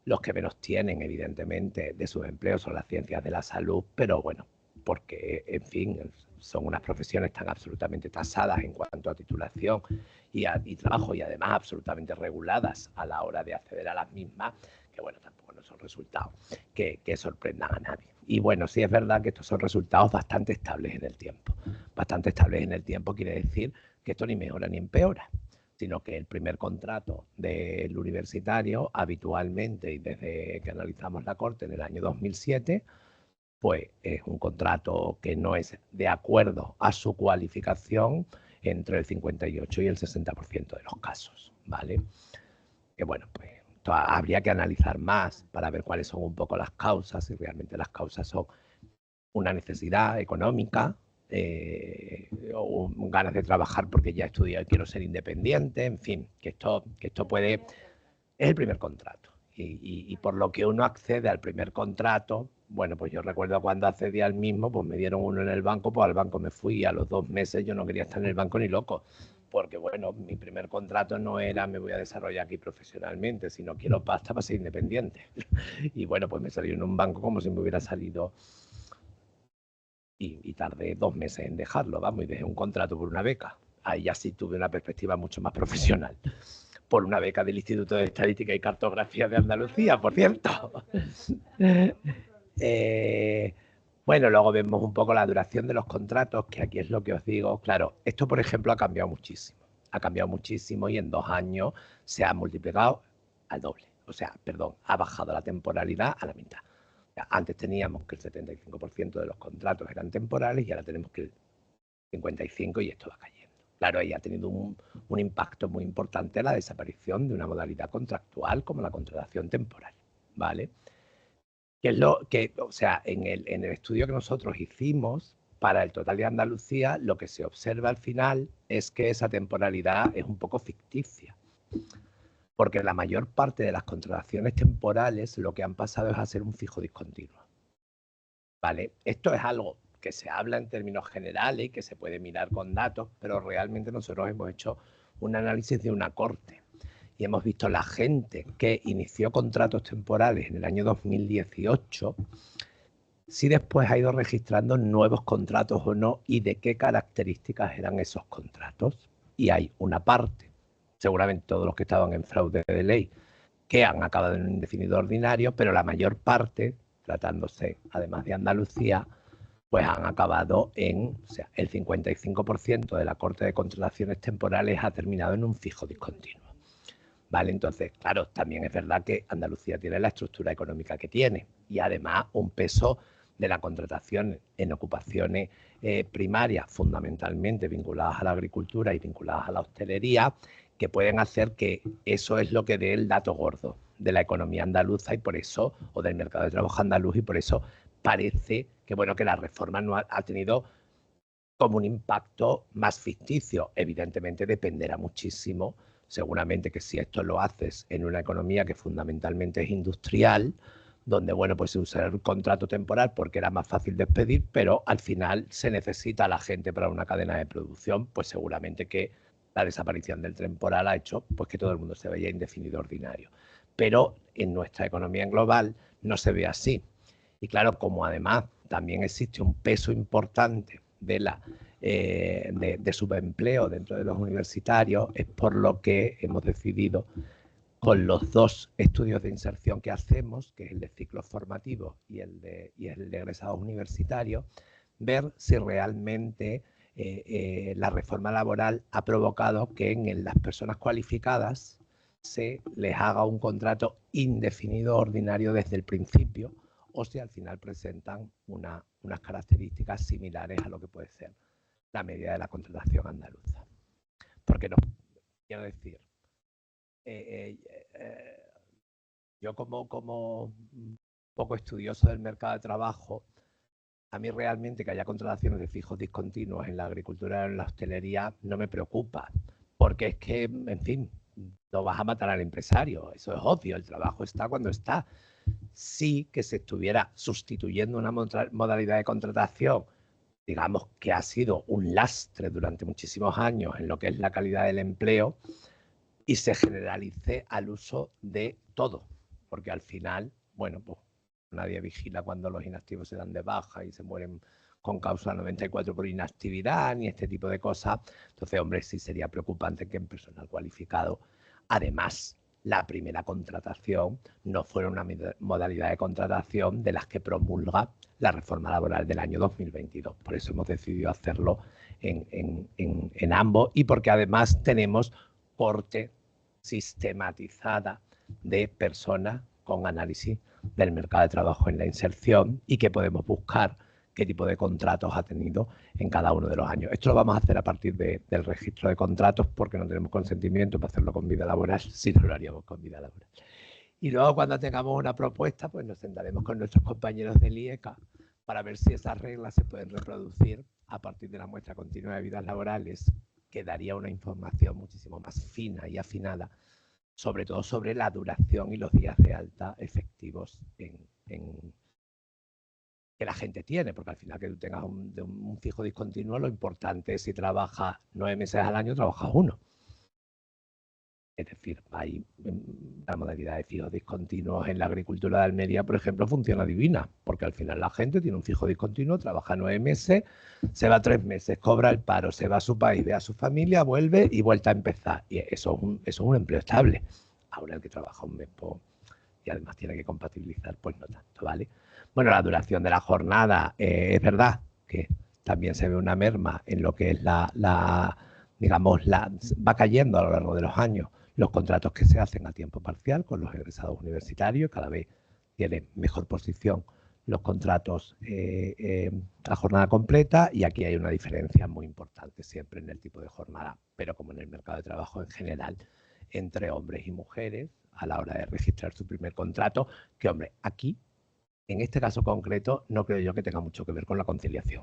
Los que menos tienen, evidentemente, de subempleo son las ciencias de la salud, pero bueno, porque, en fin, son unas profesiones tan absolutamente tasadas en cuanto a titulación y trabajo, y además absolutamente reguladas a la hora de acceder a las mismas, que bueno, tampoco no son resultados que sorprendan a nadie. Y bueno, sí es verdad que estos son resultados bastante estables en el tiempo. Bastante estables en el tiempo quiere decir que esto ni mejora ni empeora, sino que el primer contrato del universitario, habitualmente, y desde que analizamos la Corte en el año 2007, pues es un contrato que no es de acuerdo a su cualificación entre el 58 y el 60% de los casos, ¿vale? Que bueno, pues habría que analizar más para ver cuáles son un poco las causas, si realmente las causas son una necesidad económica, o ganas de trabajar porque ya he estudiado y quiero ser independiente, en fin, que esto puede... Es el primer contrato, y por lo que uno accede al primer contrato, bueno, pues yo recuerdo cuando accedí al mismo, pues me dieron uno en el banco, pues al banco me fui, y a los 2 meses yo no quería estar en el banco ni loco, porque bueno, mi primer contrato no era me voy a desarrollar aquí profesionalmente, sino quiero pasta para ser independiente. Y bueno, pues me salió en un banco como si me hubiera salido... Y tardé 2 meses en dejarlo, vamos, y dejé un contrato por una beca. Ahí ya sí tuve una perspectiva mucho más profesional. Por una beca del Instituto de Estadística y Cartografía de Andalucía, por cierto. Bueno, luego vemos un poco la duración de los contratos, que aquí es lo que os digo. Claro, esto, por ejemplo, ha cambiado muchísimo. Ha cambiado muchísimo, y en 2 años se ha multiplicado al doble. O sea, perdón, ha bajado la temporalidad a la mitad. Antes teníamos que el 75% de los contratos eran temporales, y ahora tenemos que el 55%, y esto va cayendo. Claro, ahí ha tenido un impacto muy importante la desaparición de una modalidad contractual como la contratación temporal, ¿vale? Que es lo que, o sea, en el estudio que nosotros hicimos para el total de Andalucía, lo que se observa al final es que esa temporalidad es un poco ficticia, porque la mayor parte de las contrataciones temporales lo que han pasado es a ser un fijo discontinuo, ¿vale? Esto es algo que se habla en términos generales y que se puede mirar con datos, pero realmente nosotros hemos hecho un análisis de una corte y hemos visto la gente que inició contratos temporales en el año 2018, si después ha ido registrando nuevos contratos o no, y de qué características eran esos contratos. Y hay una parte, seguramente todos los que estaban en fraude de ley, que han acabado en un indefinido ordinario, pero la mayor parte, tratándose además de Andalucía, pues han acabado en, o sea, el 55% de la corte de contrataciones temporales ha terminado en un fijo discontinuo. ¿Vale? Entonces, claro, también es verdad que Andalucía tiene la estructura económica que tiene y además un peso de la contratación en ocupaciones primarias, fundamentalmente vinculadas a la agricultura y vinculadas a la hostelería, que pueden hacer que eso es lo que dé el dato gordo de la economía andaluza y por eso, o del mercado de trabajo andaluz, y por eso parece que, bueno, que la reforma no ha tenido como un impacto más ficticio. Evidentemente dependerá muchísimo. Seguramente que si esto lo haces en una economía que fundamentalmente es industrial, donde, bueno, pues se usa el contrato temporal porque era más fácil despedir, pero al final se necesita a la gente para una cadena de producción, pues seguramente que la desaparición del temporal ha hecho pues que todo el mundo se vea indefinido ordinario. Pero en nuestra economía global no se ve así. Y claro, como además también existe un peso importante de subempleo dentro de los universitarios, es por lo que hemos decidido, con los dos estudios de inserción que hacemos, que es el de ciclos formativos y el de egresados universitarios, ver si realmente la reforma laboral ha provocado que en las personas cualificadas se les haga un contrato indefinido ordinario desde el principio, o si al final presentan unas características similares a lo que puede ser la media de la contratación andaluza. Porque no, quiero decir, yo como poco estudioso del mercado de trabajo, a mí realmente que haya contrataciones de fijos discontinuos en la agricultura o en la hostelería no me preocupa, porque es que, en fin, no vas a matar al empresario, eso es obvio, el trabajo está cuando está. Sí que se estuviera sustituyendo una modalidad de contratación, digamos, que ha sido un lastre durante muchísimos años en lo que es la calidad del empleo, y se generalice al uso de todo, porque al final, bueno, pues nadie vigila cuando los inactivos se dan de baja y se mueren con causa 94 por inactividad, ni este tipo de cosas. Entonces, hombre, sí sería preocupante que en personal cualificado, además, la primera contratación no fuera una modalidad de contratación de las que promulga la reforma laboral del año 2022. Por eso hemos decidido hacerlo en ambos, y porque además tenemos corte sistematizada de personas con análisis del mercado de trabajo en la inserción y que podemos buscar qué tipo de contratos ha tenido en cada uno de los años. Esto lo vamos a hacer a partir del registro de contratos porque no tenemos consentimiento para hacerlo con vida laboral, si no lo haríamos con vida laboral. Y luego cuando tengamos una propuesta, pues nos sentaremos con nuestros compañeros del IECA para ver si esas reglas se pueden reproducir a partir de la muestra continua de vidas laborales, que daría una información muchísimo más fina y afinada, sobre todo sobre la duración y los días de alta efectivos que la gente tiene, porque al final que tú tengas un fijo discontinuo, lo importante es si trabajas 9 meses al año, trabajas 1. Es decir, hay la modalidad de fijos discontinuos en la agricultura de Almería, por ejemplo, funciona divina, porque al final la gente tiene un fijo discontinuo, trabaja 9 meses, se va 3 meses, cobra el paro, se va a su país, ve a su familia, vuelve y vuelta a empezar. Y eso es un empleo estable. Ahora el que trabaja un mes y además tiene que compatibilizar, pues no tanto, ¿vale? Bueno, la duración de la jornada, es verdad que también se ve una merma en lo que es va cayendo a lo largo de los años los contratos que se hacen a tiempo parcial con los egresados universitarios. Cada vez tienen mejor posición los contratos a jornada completa, y aquí hay una diferencia muy importante siempre en el tipo de jornada, pero como en el mercado de trabajo en general, entre hombres y mujeres a la hora de registrar su primer contrato, que, hombre, aquí, en este caso concreto, no creo yo que tenga mucho que ver con la conciliación.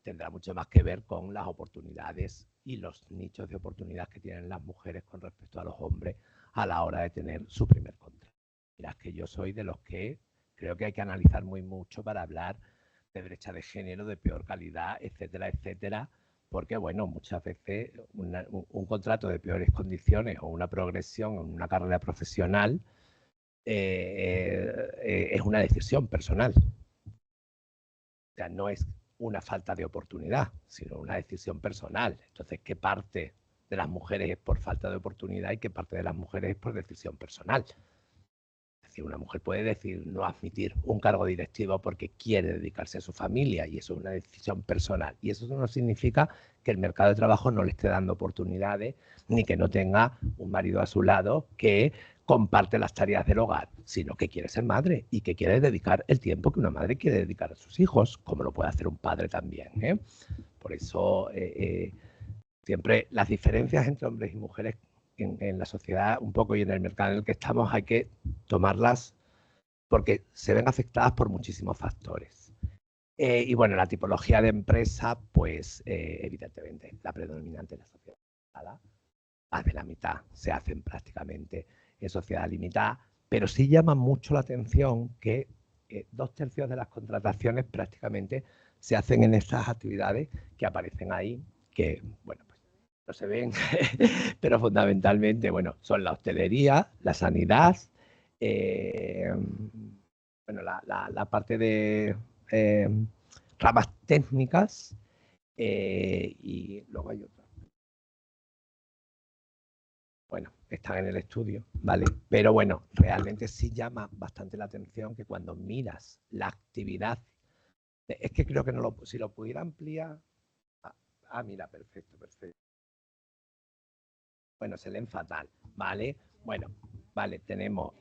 Tendrá mucho más que ver con las oportunidades y los nichos de oportunidad que tienen las mujeres con respecto a los hombres a la hora de tener su primer contrato. Mirad que yo soy de los que creo que hay que analizar muy mucho para hablar de brecha de género, de peor calidad, etcétera, etcétera, porque, bueno, muchas veces un contrato de peores condiciones o una progresión en una carrera profesional es una decisión personal. O sea, no es una falta de oportunidad, sino una decisión personal. Entonces, ¿qué parte de las mujeres es por falta de oportunidad y qué parte de las mujeres es por decisión personal? Es decir, una mujer puede decir no admitir un cargo directivo porque quiere dedicarse a su familia y eso es una decisión personal. Y eso no significa que el mercado de trabajo no le esté dando oportunidades ni que no tenga un marido a su lado que comparte las tareas del hogar, sino que quiere ser madre y que quiere dedicar el tiempo que una madre quiere dedicar a sus hijos, como lo puede hacer un padre también, ¿eh? Por eso siempre las diferencias entre hombres y mujeres en la sociedad un poco y en el mercado en el que estamos hay que tomarlas porque se ven afectadas por muchísimos factores. Y bueno, la tipología de empresa, pues evidentemente la predominante en la sociedad limitada, más de la mitad se hacen prácticamente en sociedad limitada, pero sí llama mucho la atención que 2/3 de las contrataciones prácticamente se hacen en estas actividades que aparecen ahí, que bueno, pues no se ven, pero fundamentalmente, bueno, son la hostelería, la sanidad, bueno, la parte de ramas técnicas y luego hay otras. Bueno, están en el estudio, ¿vale? Pero bueno, realmente sí llama bastante la atención que cuando miras la actividad, es que creo que no lo, si lo pudiera ampliar, mira, perfecto. Bueno, se leen fatal, ¿vale? Bueno, vale, tenemos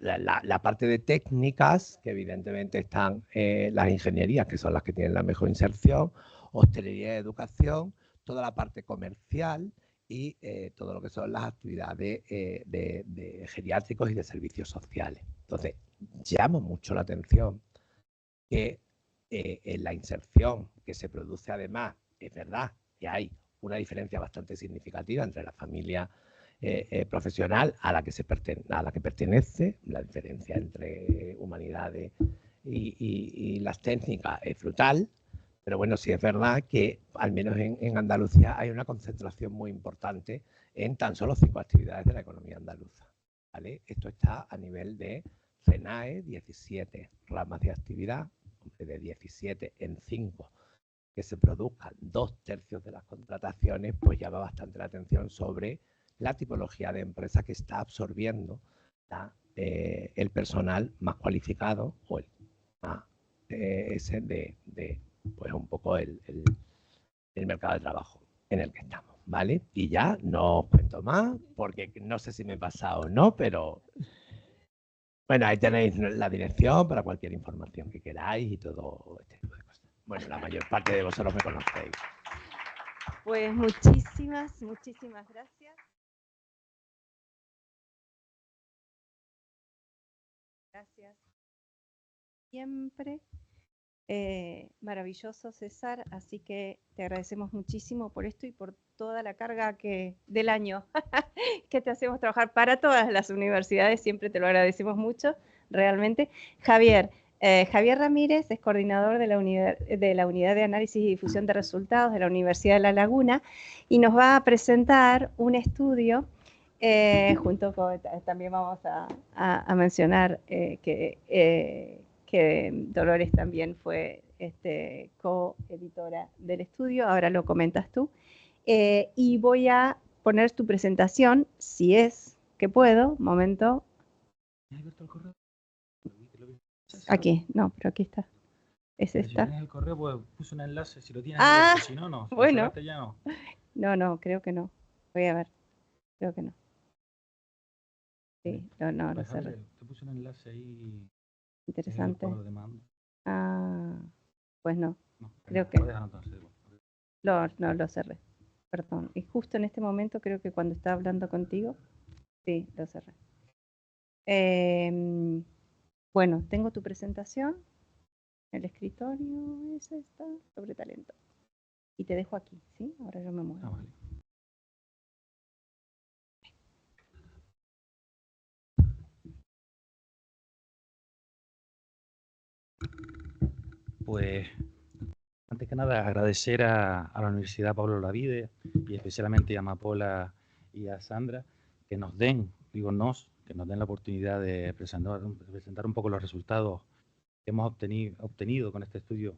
la parte de técnicas, que evidentemente están las ingenierías, que son las que tienen la mejor inserción, hostelería y educación, toda la parte comercial y todo lo que son las actividades de geriátricos y de servicios sociales. Entonces, llama mucho la atención que en la inserción que se produce además, es verdad que hay una diferencia bastante significativa entre la familia profesional a la que pertenece, la diferencia entre humanidades y las técnicas es brutal, pero bueno, sí es verdad que al menos en Andalucía hay una concentración muy importante en tan solo 5 actividades de la economía andaluza, ¿vale? Esto está a nivel de CENAE, 17 ramas de actividad, de 17 en 5, que se produzcan 2/3 de las contrataciones, pues llama bastante la atención sobre la tipología de empresa que está absorbiendo el personal más cualificado o ese de pues un poco el mercado de trabajo en el que estamos, ¿vale? Y ya no os cuento más porque no sé si me he pasado o no, pero bueno, ahí tenéis la dirección para cualquier información que queráis y todo este tipo de cosas. Bueno, la mayor parte de vosotros me conocéis. Pues muchísimas gracias. Gracias. Siempre. Maravilloso, César, así que te agradecemos muchísimo por esto y por toda la carga del año que te hacemos trabajar para todas las universidades, siempre te lo agradecemos mucho, realmente. Javier Ramírez es coordinador de la Unidad de Análisis y Difusión de Resultados de la Universidad de La Laguna y nos va a presentar un estudio, junto con, también vamos a mencionar que Dolores también fue coeditora del estudio, ahora lo comentas tú. Y voy a poner tu presentación, si es que puedo, momento. Aquí, no, pero aquí está. Es esta. Si tienes el correo, pues puse un enlace, si lo tienes abierto, si no, no. Bueno. Ya no. No, creo que no. Voy a ver. Creo que no. Sí, no, lo cerré. Te puse un enlace ahí. Interesante. Pues no, creo que no, lo cerré, perdón. Y justo en este momento creo que cuando estaba hablando contigo, sí, lo cerré. Bueno, tengo tu presentación, el escritorio, es esta, sobre talento. Y te dejo aquí, ¿sí? Ahora yo me muevo. Vale. Pues, antes que nada, agradecer a la Universidad Pablo Olavide y especialmente a Amapola y a Sandra que nos den la oportunidad de presentar un poco los resultados que hemos obtenido con este estudio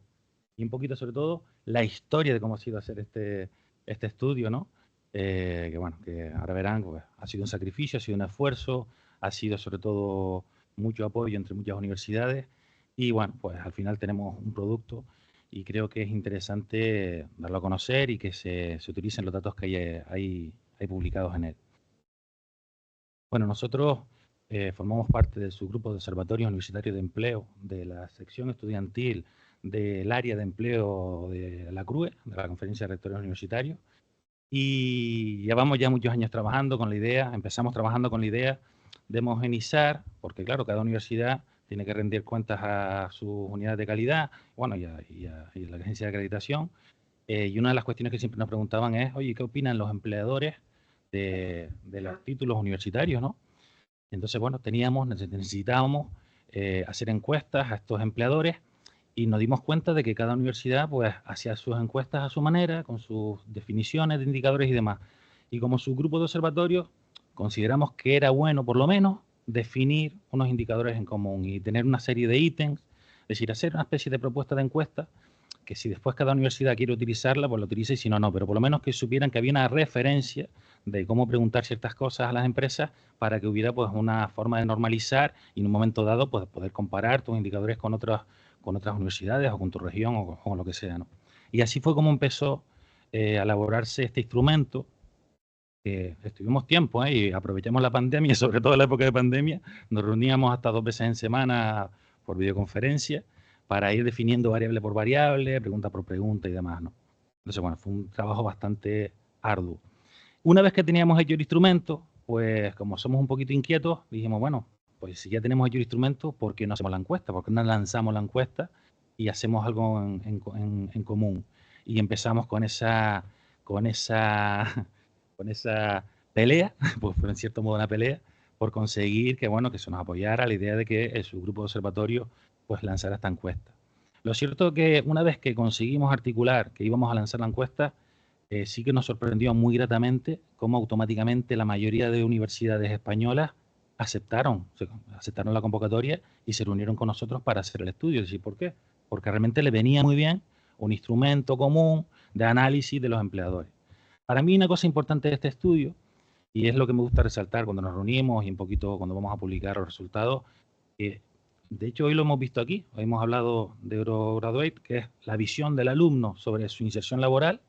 y un poquito, sobre todo, la historia de cómo ha sido hacer este estudio, ¿no? Que bueno, que ahora verán, pues, ha sido un sacrificio, ha sido un esfuerzo, ha sido sobre todo mucho apoyo entre muchas universidades y bueno, pues al final tenemos un producto y creo que es interesante darlo a conocer y que se utilicen los datos que hay publicados en él. Bueno, nosotros formamos parte del subgrupo de Observatorio Universitario de Empleo de la sección estudiantil del área de empleo de la CRUE, de la Conferencia de Rectores Universitarios, y llevamos ya muchos años trabajando con la idea, empezamos trabajando con la idea de homogeneizar, porque claro, cada universidad tiene que rendir cuentas a sus unidades de calidad, bueno, y a la agencia de acreditación, y una de las cuestiones que siempre nos preguntaban es, oye, ¿qué opinan los empleadores de los títulos universitarios, ¿no? Entonces, bueno, necesitábamos hacer encuestas a estos empleadores y nos dimos cuenta de que cada universidad pues hacía sus encuestas a su manera, con sus definiciones de indicadores y demás. Y como subgrupo de observatorio, consideramos que era bueno, por lo menos, definir unos indicadores en común y tener una serie de ítems, es decir, hacer una especie de propuesta de encuesta que si después cada universidad quiere utilizarla, pues lo utilice y si no, no. Pero por lo menos que supieran que había una referencia de cómo preguntar ciertas cosas a las empresas para que hubiera pues una forma de normalizar y en un momento dado pues poder comparar tus indicadores con otras universidades o con tu región o con lo que sea, ¿no? Y así fue como empezó a elaborarse este instrumento. Estuvimos tiempo y aprovechamos la pandemia, sobre todo la época de pandemia, nos reuníamos hasta 2 veces en semana por videoconferencia para ir definiendo variable por variable, pregunta por pregunta y demás, ¿no? Entonces, bueno, fue un trabajo bastante arduo. Una vez que teníamos hecho el instrumento, pues como somos un poquito inquietos, dijimos, bueno, pues si ya tenemos hecho el instrumento, ¿por qué no hacemos la encuesta? ¿Por qué no lanzamos la encuesta y hacemos algo en común? Y empezamos con esa pelea, pues fue en cierto modo una pelea, por conseguir que, bueno, que se nos apoyara la idea de que su grupo de observatorio pues lanzara esta encuesta. Lo cierto es que una vez que conseguimos articular que íbamos a lanzar la encuesta, sí que nos sorprendió muy gratamente cómo automáticamente la mayoría de universidades españolas aceptaron la convocatoria y se reunieron con nosotros para hacer el estudio. Es decir, ¿por qué? Porque realmente le venía muy bien un instrumento común de análisis de los empleadores. Para mí una cosa importante de este estudio, y es lo que me gusta resaltar cuando nos reunimos y un poquito cuando vamos a publicar los resultados, de hecho hoy lo hemos visto aquí, hoy hemos hablado de Eurograduate, que es la visión del alumno sobre su inserción laboral.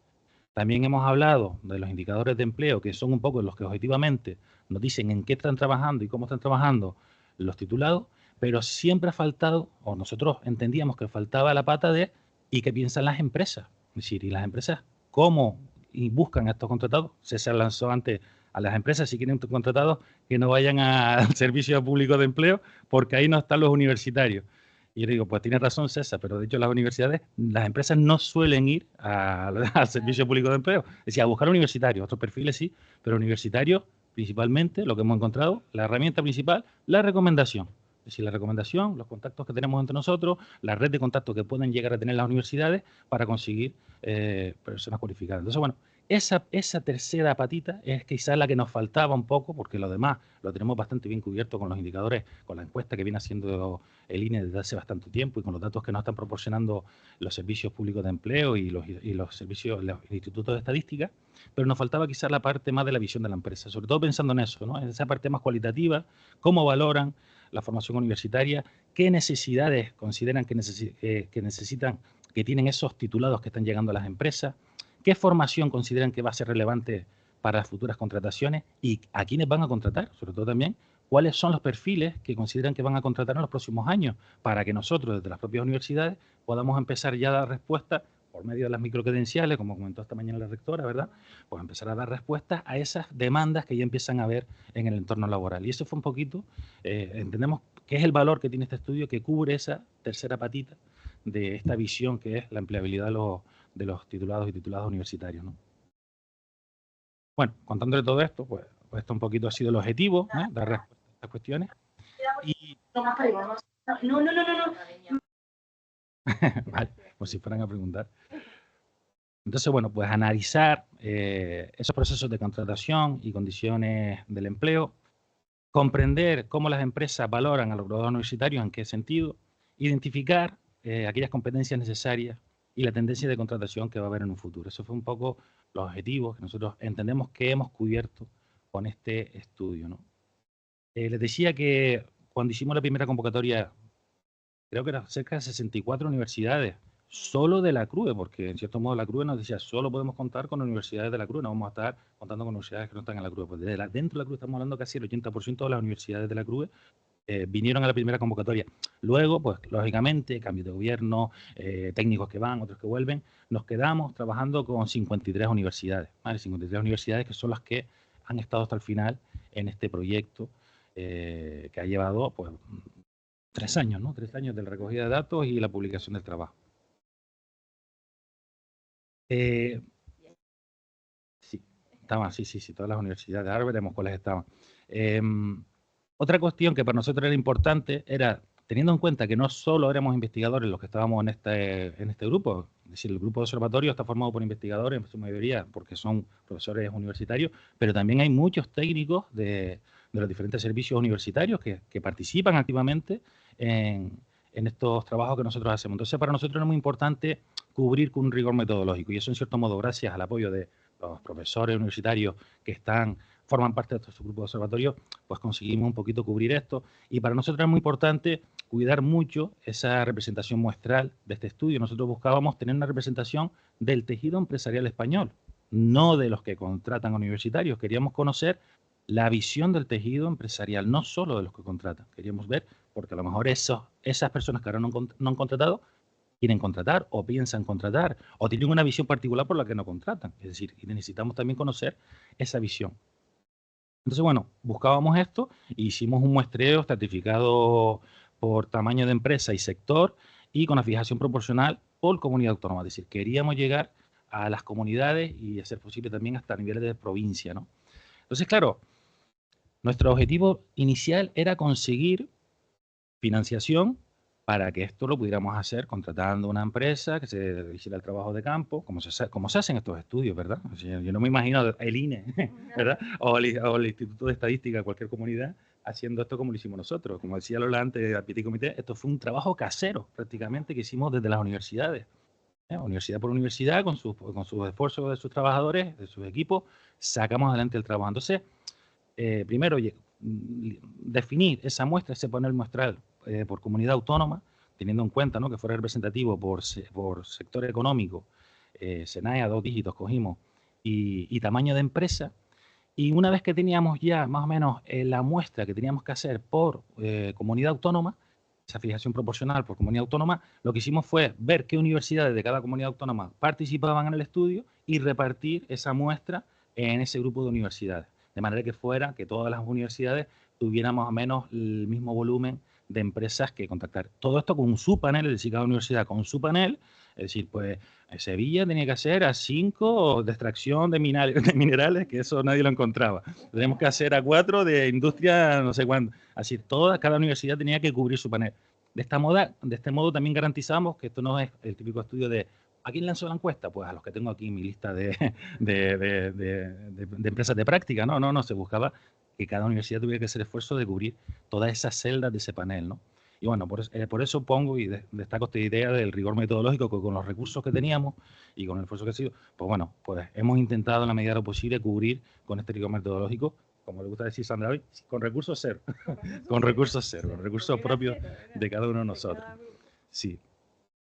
También hemos hablado de los indicadores de empleo, que son un poco los que objetivamente nos dicen en qué están trabajando y cómo están trabajando los titulados, pero siempre ha faltado, o nosotros entendíamos que faltaba la pata de ¿y qué piensan las empresas? Es decir, ¿y las empresas cómo buscan a estos contratados? Se lanzó antes a las empresas, si quieren contratados, que no vayan al servicio público de empleo, porque ahí no están los universitarios. Y yo digo, pues tiene razón César, pero de hecho las universidades, las empresas no suelen ir al servicio público de empleo. Es decir, a buscar universitarios, otros perfiles sí, pero universitarios principalmente, lo que hemos encontrado, la herramienta principal, la recomendación. Es decir, la recomendación, los contactos que tenemos entre nosotros, la red de contactos que pueden llegar a tener las universidades para conseguir personas cualificadas. Entonces, bueno, esa tercera patita es quizás la que nos faltaba un poco, porque lo demás lo tenemos bastante bien cubierto con los indicadores, con la encuesta que viene haciendo el INE desde hace bastante tiempo y con los datos que nos están proporcionando los servicios públicos de empleo y los servicios, los institutos de estadística, pero nos faltaba quizás la parte más de la visión de la empresa, sobre todo pensando en eso, ¿no? En esa parte más cualitativa, cómo valoran la formación universitaria, qué necesidades consideran que necesitan, que tienen esos titulados que están llegando a las empresas, qué formación consideran que va a ser relevante para las futuras contrataciones y a quiénes van a contratar, sobre todo también, cuáles son los perfiles que consideran que van a contratar en los próximos años, para que nosotros, desde las propias universidades, podamos empezar ya a dar respuesta por medio de las microcredenciales, como comentó esta mañana la rectora, ¿verdad? Pues empezar a dar respuestas a esas demandas que ya empiezan a haber en el entorno laboral. Y eso fue un poquito, entendemos que es el valor que tiene este estudio, que cubre esa tercera patita de esta visión que es la empleabilidad de los titulados y tituladas universitarios, ¿no? Bueno, contándole todo esto, pues esto un poquito ha sido el objetivo, ¿eh? Dar respuesta a estas cuestiones. Y... No. Vale, pues si fueran a preguntar. Entonces, bueno, pues analizar esos procesos de contratación y condiciones del empleo, comprender cómo las empresas valoran a los graduados universitarios, en qué sentido, identificar aquellas competencias necesarias y la tendencia de contratación que va a haber en un futuro. Eso fue un poco los objetivos que nosotros entendemos que hemos cubierto con este estudio, ¿no? Les decía que cuando hicimos la primera convocatoria, creo que eran cerca de 64 universidades, solo de la CRUE, porque en cierto modo la CRUE nos decía, solo podemos contar con universidades de la CRUE, no vamos a estar contando con universidades que no están en la CRUE. Pues dentro de la CRUE estamos hablando casi el 80% de las universidades de la CRUE vinieron a la primera convocatoria. Luego, pues lógicamente, cambio de gobierno, técnicos que van, otros que vuelven, nos quedamos trabajando con 53 universidades, ¿vale? 53 universidades que son las que han estado hasta el final en este proyecto que ha llevado pues 3 años, ¿no? 3 años de la recogida de datos y la publicación del trabajo. Sí, estaban, sí, todas las universidades. Ahora veremos cuáles estaban. Otra cuestión que para nosotros era importante era, teniendo en cuenta que no solo éramos investigadores los que estábamos en este grupo, es decir, el grupo de observatorio está formado por investigadores en su mayoría porque son profesores universitarios, pero también hay muchos técnicos de los diferentes servicios universitarios que participan activamente en estos trabajos que nosotros hacemos. Entonces, para nosotros era muy importante cubrir con un rigor metodológico, y eso en cierto modo, gracias al apoyo de los profesores universitarios que forman parte de estos grupos de observatorio, pues conseguimos un poquito cubrir esto. Y para nosotros es muy importante cuidar mucho esa representación muestral de este estudio. Nosotros buscábamos tener una representación del tejido empresarial español, no de los que contratan universitarios. Queríamos conocer la visión del tejido empresarial, no solo de los que contratan. Queríamos ver, porque a lo mejor esas personas que ahora no han contratado, quieren contratar o piensan contratar o tienen una visión particular por la que no contratan. Es decir, y necesitamos también conocer esa visión. Entonces, bueno, buscábamos esto e hicimos un muestreo estratificado por tamaño de empresa y sector y con la fijación proporcional por comunidad autónoma. Es decir, queríamos llegar a las comunidades y, a ser posible, también hasta niveles de provincia, ¿no? Entonces, claro, nuestro objetivo inicial era conseguir financiación para que esto lo pudiéramos hacer contratando una empresa que se hiciera el trabajo de campo, como se hacen estos estudios, ¿verdad? O sea, yo no me imagino el INE, ¿verdad? O el Instituto de Estadística de cualquier comunidad haciendo esto como lo hicimos nosotros. Como decía Lola antes al Petit Comité, esto fue un trabajo casero prácticamente que hicimos desde las universidades. Universidad por universidad, con sus esfuerzos de sus trabajadores, de sus equipos, sacamos adelante el trabajo. Entonces, primero, definir esa muestra, ese panel muestral por comunidad autónoma, teniendo en cuenta, ¿no?, que fuera representativo por sector económico, SENAE a 2 dígitos cogimos, y tamaño de empresa. Y una vez que teníamos ya más o menos la muestra que teníamos que hacer por comunidad autónoma, esa fijación proporcional por comunidad autónoma, lo que hicimos fue ver qué universidades de cada comunidad autónoma participaban en el estudio y repartir esa muestra en ese grupo de universidades. De manera que todas las universidades tuvieran más o menos el mismo volumen de empresas que contactar. Todo esto con su panel, es decir, cada universidad con su panel. Es decir, pues Sevilla tenía que hacer a 5 de extracción de minerales, que eso nadie lo encontraba. Tenemos que hacer a 4 de industria, no sé cuándo. Así, cada universidad tenía que cubrir su panel. De este modo también garantizamos que esto no es el típico estudio de ¿a quién lanzó la encuesta? Pues a los que tengo aquí en mi lista de empresas de práctica. No, se buscaba que cada universidad tuviera que hacer esfuerzo de cubrir todas esas celdas de ese panel, ¿no? Y bueno, por eso pongo y destaco esta idea del rigor metodológico, que con los recursos que teníamos y con el esfuerzo que ha sido, pues bueno, pues hemos intentado en la medida de lo posible cubrir con este rigor metodológico, como le gusta decir Sandra hoy, con recursos cero, con recursos propios de cada uno de nosotros. Sí.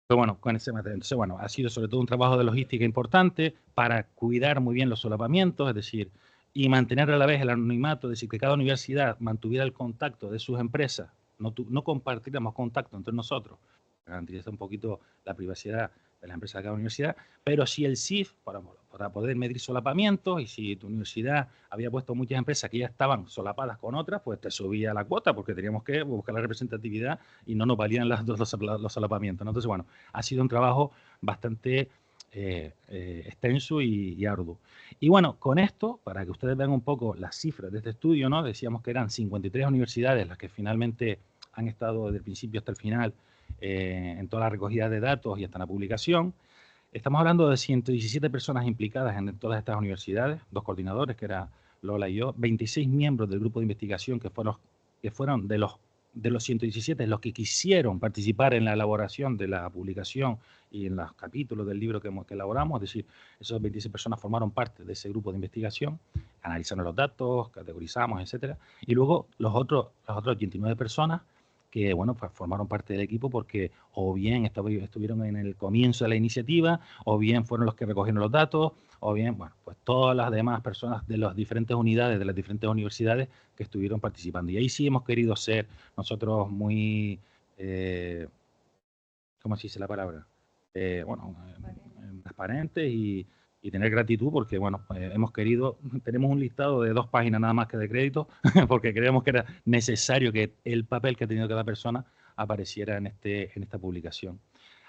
Pero bueno, con ese material. Entonces, bueno, ha sido sobre todo un trabajo de logística importante para cuidar muy bien los solapamientos, es decir, y mantener a la vez el anonimato, es decir, que cada universidad mantuviera el contacto de sus empresas, no compartiéramos contacto entre nosotros, garantizar un poquito la privacidad de las empresas de cada universidad, pero si el CIF, para poder medir solapamientos, y si tu universidad había puesto muchas empresas que ya estaban solapadas con otras, pues te subía la cuota, porque teníamos que buscar la representatividad y no nos valían los solapamientos, ¿no? Entonces, bueno, ha sido un trabajo bastante extenso y arduo. Y bueno, con esto, para que ustedes vean un poco las cifras de este estudio, ¿no? Decíamos que eran 53 universidades las que finalmente han estado desde el principio hasta el final en toda la recogida de datos y hasta la publicación. Estamos hablando de 117 personas implicadas en todas estas universidades, 2 coordinadores, que era Lola y yo, 26 miembros del grupo de investigación que fueron de los 117 los que quisieron participar en la elaboración de la publicación y en los capítulos del libro que elaboramos, es decir, esas 26 personas formaron parte de ese grupo de investigación. analizamos los datos, categorizamos, etcétera. Y luego las otras 89 personas que, bueno, pues formaron parte del equipo porque o bien estuvieron en el comienzo de la iniciativa, o bien fueron los que recogieron los datos, o bien, bueno, pues todas las demás personas de las diferentes unidades, de las diferentes universidades que estuvieron participando. Y ahí sí hemos querido ser nosotros muy, ¿cómo se dice la palabra? Transparentes y tener gratitud porque, bueno, tenemos un listado de 2 páginas nada más que de crédito, porque creemos que era necesario que el papel que ha tenido cada persona apareciera en esta publicación.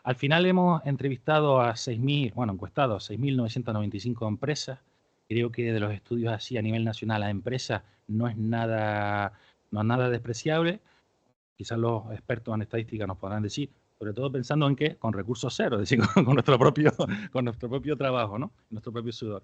Al final hemos entrevistado a encuestado a 6.995 empresas. Creo que de los estudios así a nivel nacional a empresas no es nada despreciable. Quizás los expertos en estadística nos podrán decir, sobre todo pensando en que con recursos cero, es decir, con nuestro propio trabajo, ¿no? Nuestro propio sudor.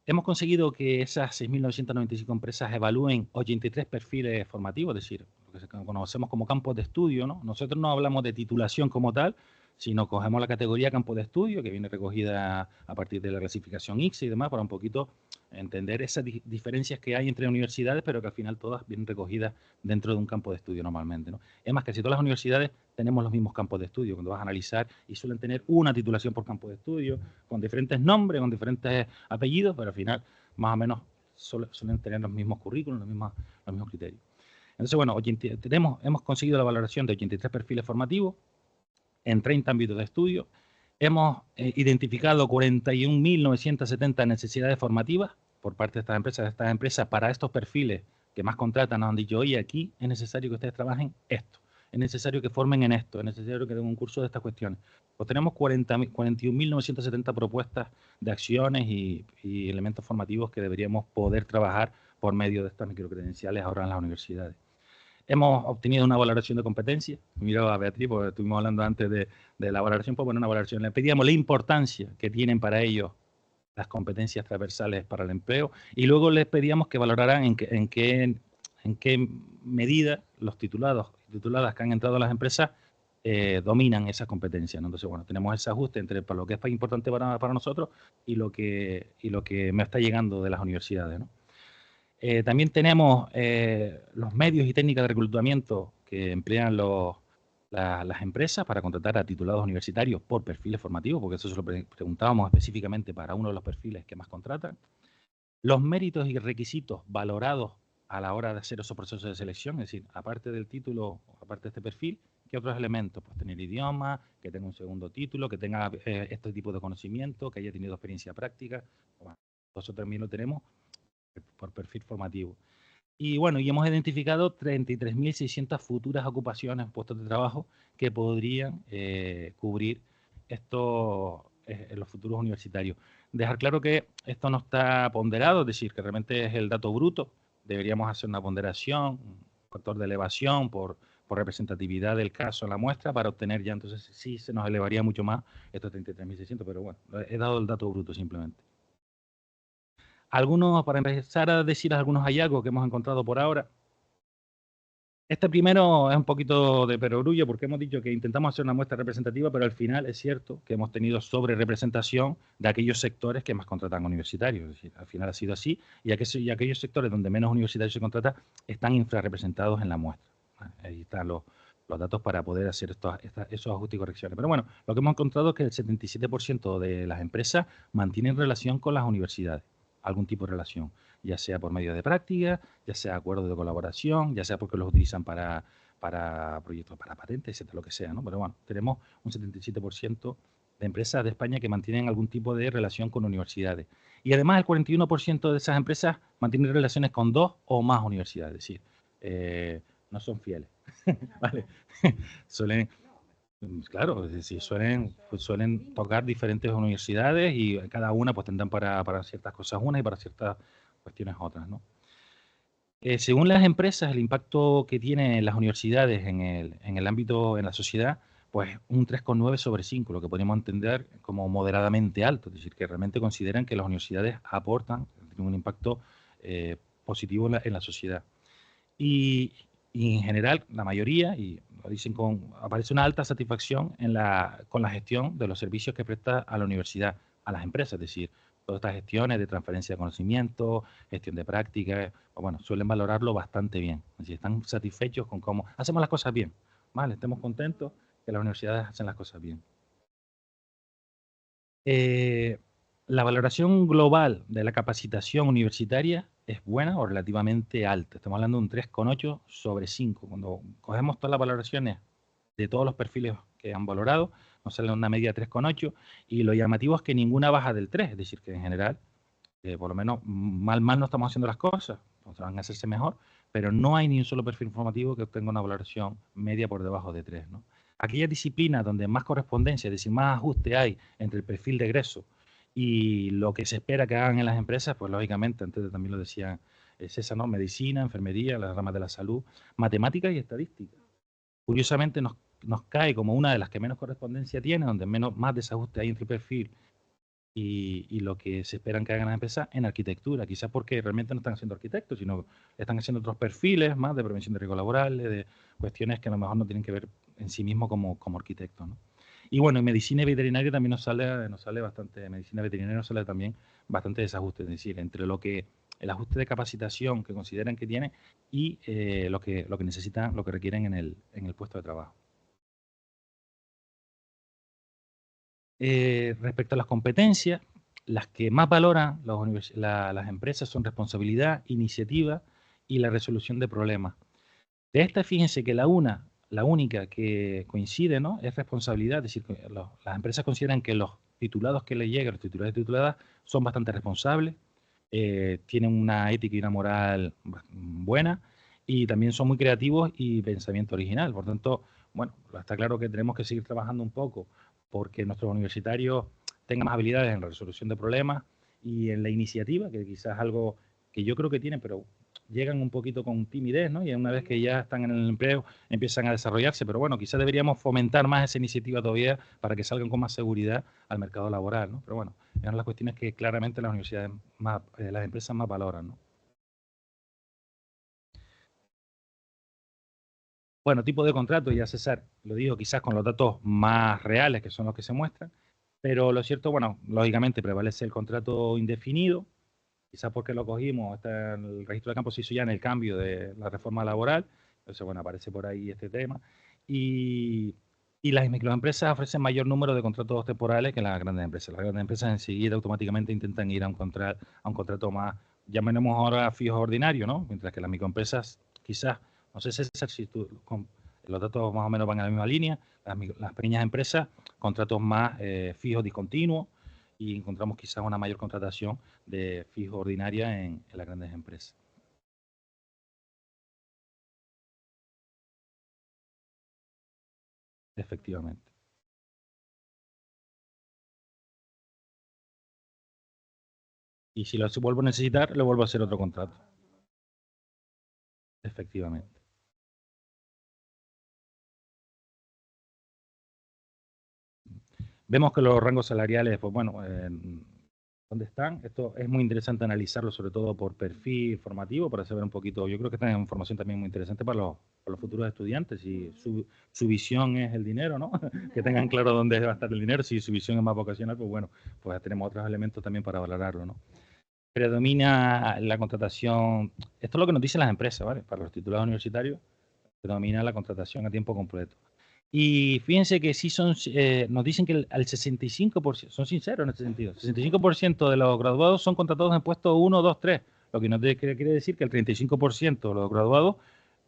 Hemos conseguido que esas 6.995 empresas evalúen 83 perfiles formativos, es decir, lo que conocemos como campos de estudio, ¿no? Nosotros no hablamos de titulación como tal, sino cogemos la categoría campo de estudio, que viene recogida a partir de la clasificación ICSE y demás, para un poquito entender esas diferencias que hay entre universidades, pero que al final todas vienen recogidas dentro de un campo de estudio normalmente, ¿no? Es más, casi todas las universidades tenemos los mismos campos de estudio cuando vas a analizar y suelen tener una titulación por campo de estudio, con diferentes nombres, con diferentes apellidos, pero al final más o menos suelen tener los mismos currículos, los mismos criterios. Entonces, bueno, hemos conseguido la valoración de 83 perfiles formativos en 30 ámbitos de estudio. Hemos identificado 41.970 necesidades formativas por parte de estas empresas. Estas empresas, para estos perfiles que más contratan, nos han dicho, oye, aquí es necesario que ustedes trabajen esto, es necesario que formen en esto, es necesario que den un curso de estas cuestiones. Pues tenemos 41.970 propuestas de acciones y elementos formativos que deberíamos poder trabajar por medio de estas microcredenciales ahora en las universidades. Hemos obtenido una valoración de competencia. Mira a Beatriz, porque estuvimos hablando antes de la valoración, pues bueno, una valoración. Le pedíamos la importancia que tienen para ellos las competencias transversales para el empleo y luego les pedíamos que valoraran en qué medida los titulados y tituladas que han entrado a las empresas dominan esas competencias, ¿no? Entonces, bueno, tenemos ese ajuste entre lo que es importante para nosotros y lo que me está llegando de las universidades, ¿no? También tenemos los medios y técnicas de reclutamiento que emplean las empresas para contratar a titulados universitarios por perfiles formativos, porque eso se lo preguntábamos específicamente para uno de los perfiles que más contratan. Los méritos y requisitos valorados a la hora de hacer esos procesos de selección, es decir, aparte del título, aparte de este perfil, ¿qué otros elementos? Pues tener idioma, que tenga un segundo título, que tenga este tipo de conocimiento, que haya tenido experiencia práctica. Bueno, eso también lo tenemos por perfil formativo. Y bueno, y hemos identificado 33.600 futuras ocupaciones, puestos de trabajo, que podrían cubrir los futuros universitarios. Dejar claro que esto no está ponderado, es decir, que realmente es el dato bruto. Deberíamos hacer una ponderación, un factor de elevación por representatividad del caso en la muestra para obtener ya, entonces sí se nos elevaría mucho más estos 33.600, pero bueno, he dado el dato bruto simplemente. Para empezar a decir algunos hallazgos que hemos encontrado por ahora. Este primero es un poquito de perogrullo porque hemos dicho que intentamos hacer una muestra representativa, pero al final es cierto que hemos tenido sobre representación de aquellos sectores que más contratan universitarios. Es decir, al final ha sido así y aquellos sectores donde menos universitarios se contratan están infrarrepresentados en la muestra. Ahí están los datos para poder hacer esos ajustes y correcciones. Pero bueno, lo que hemos encontrado es que el 77% de las empresas mantienen relación con las universidades. Algún tipo de relación, ya sea por medio de práctica, ya sea acuerdos de colaboración, ya sea porque los utilizan para proyectos, para patentes, etcétera, lo que sea, ¿no? Pero bueno, tenemos un 77% de empresas de España que mantienen algún tipo de relación con universidades. Y además el 41% de esas empresas mantienen relaciones con 2 o más universidades, es decir, no son fieles, ¿vale? Claro, es decir, suelen tocar diferentes universidades y cada una pues tendrán para ciertas cosas unas y para ciertas cuestiones otras, ¿no? Según las empresas, el impacto que tienen las universidades en el ámbito, en la sociedad, pues un 3,9 sobre 5, lo que podríamos entender como moderadamente alto, es decir, que realmente consideran que las universidades aportan, tienen un impacto positivo en la sociedad. Y en general, la mayoría, y lo dicen aparece una alta satisfacción con la gestión de los servicios que presta a la universidad, a las empresas, es decir, todas estas gestiones de transferencia de conocimiento, gestión de prácticas, pues bueno, suelen valorarlo bastante bien. Es decir, están satisfechos con cómo hacemos las cosas bien, ¿vale? Estemos contentos que las universidades hacen las cosas bien. La valoración global de la capacitación universitaria es buena o relativamente alta. Estamos hablando de un 3,8 sobre 5. Cuando cogemos todas las valoraciones de todos los perfiles que han valorado, nos sale una media de 3,8 y lo llamativo es que ninguna baja del 3, es decir, que en general, por lo menos mal no estamos haciendo las cosas, pues van a hacerse mejor, pero no hay ni un solo perfil formativo que obtenga una valoración media por debajo de 3, ¿no? Aquellas disciplinas donde más correspondencia, es decir, más ajuste hay entre el perfil de egreso y lo que se espera que hagan en las empresas, pues lógicamente, antes también lo decía César, ¿no? Medicina, enfermería, las ramas de la salud, matemáticas y estadística. Curiosamente nos cae como una de las que menos correspondencia tiene, donde más desajuste hay entre el perfil y lo que se esperan que hagan las empresas en arquitectura, quizás porque realmente no están haciendo arquitectos, sino están haciendo otros perfiles más de prevención de riesgos laborales, de cuestiones que a lo mejor no tienen que ver en sí mismo como arquitectos, ¿no? Y bueno, en medicina y veterinaria también nos sale bastante, medicina veterinaria nos sale también bastante desajuste, es decir, entre lo que el ajuste de capacitación que consideran que tiene y lo que necesitan, lo que requieren en el puesto de trabajo. Respecto a las competencias, las que más valoran las empresas son responsabilidad, iniciativa y la resolución de problemas. De esta, fíjense que la única que coincide, ¿no?, es responsabilidad, es decir, que las empresas consideran que los titulados que les llegan, los titulares y tituladas, son bastante responsables, tienen una ética y una moral buena y también son muy creativos y pensamiento original. Por tanto, bueno, está claro que tenemos que seguir trabajando un poco porque nuestros universitarios tengan más habilidades en la resolución de problemas y en la iniciativa, que quizás es algo que yo creo que tienen, pero llegan un poquito con timidez, ¿no? Y una vez que ya están en el empleo empiezan a desarrollarse, pero bueno, quizás deberíamos fomentar más esa iniciativa todavía para que salgan con más seguridad al mercado laboral, ¿no? Pero bueno, es una de las cuestiones que claramente las universidades las empresas más valoran, ¿no? Bueno, tipo de contrato, ya César lo dijo, quizás con los datos más reales, que son los que se muestran, pero lo cierto, bueno, lógicamente prevalece el contrato indefinido, quizás porque lo cogimos, está en el registro de campo se hizo ya en el cambio de la reforma laboral, entonces bueno, aparece por ahí este tema, y las microempresas ofrecen mayor número de contratos temporales que las grandes empresas. Las grandes empresas enseguida automáticamente intentan ir a un contrato más, llamémoslo ahora fijo ordinario, ¿no? Mientras que las microempresas quizás, no sé César, si los datos más o menos van en la misma línea, las pequeñas empresas, contratos más fijos discontinuos, y encontramos quizás una mayor contratación de fijo ordinaria en las grandes empresas. Efectivamente. Y si lo vuelvo a necesitar, le vuelvo a hacer otro contrato. Efectivamente. Vemos que los rangos salariales, pues bueno, ¿dónde están? Esto es muy interesante analizarlo, sobre todo por perfil formativo, para saber un poquito. Yo creo que esta es información también muy interesante para los futuros estudiantes. Si su visión es el dinero, ¿no? Que tengan claro dónde va a estar el dinero. Si su visión es más vocacional, pues bueno, pues tenemos otros elementos también para valorarlo, ¿no? Predomina la contratación, esto es lo que nos dicen las empresas, ¿vale? Para los titulados universitarios, predomina la contratación a tiempo completo. Y fíjense que sí nos dicen que al 65%, son sinceros en este sentido, 65% de los graduados son contratados en puestos 1, 2, 3, lo que nos quiere decir que el 35% de los graduados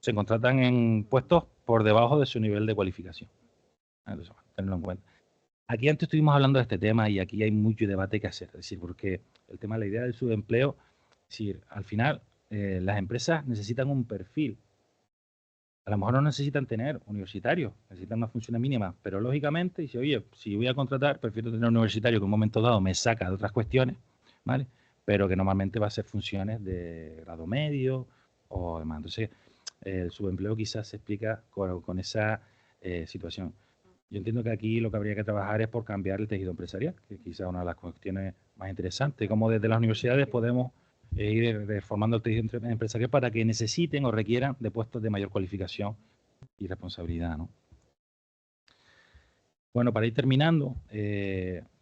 se contratan en puestos por debajo de su nivel de cualificación. Entonces, bueno, tenerlo en cuenta. Aquí antes estuvimos hablando de este tema y aquí hay mucho debate que hacer, es decir, porque el tema de la idea del subempleo, es decir, al final las empresas necesitan un perfil. A lo mejor no necesitan tener universitarios, necesitan una función mínima, pero lógicamente dice, oye, si voy a contratar, prefiero tener un universitario que en un momento dado me saca de otras cuestiones, ¿vale? Pero que normalmente va a ser funciones de grado medio o demás. Entonces, el subempleo quizás se explica con esa situación. Yo entiendo que aquí lo que habría que trabajar es por cambiar el tejido empresarial, que quizás es una de las cuestiones más interesantes, como desde las universidades podemos ir reformando el tejido empresarial para que necesiten o requieran de puestos de mayor cualificación y responsabilidad, ¿no? Bueno, para ir terminando,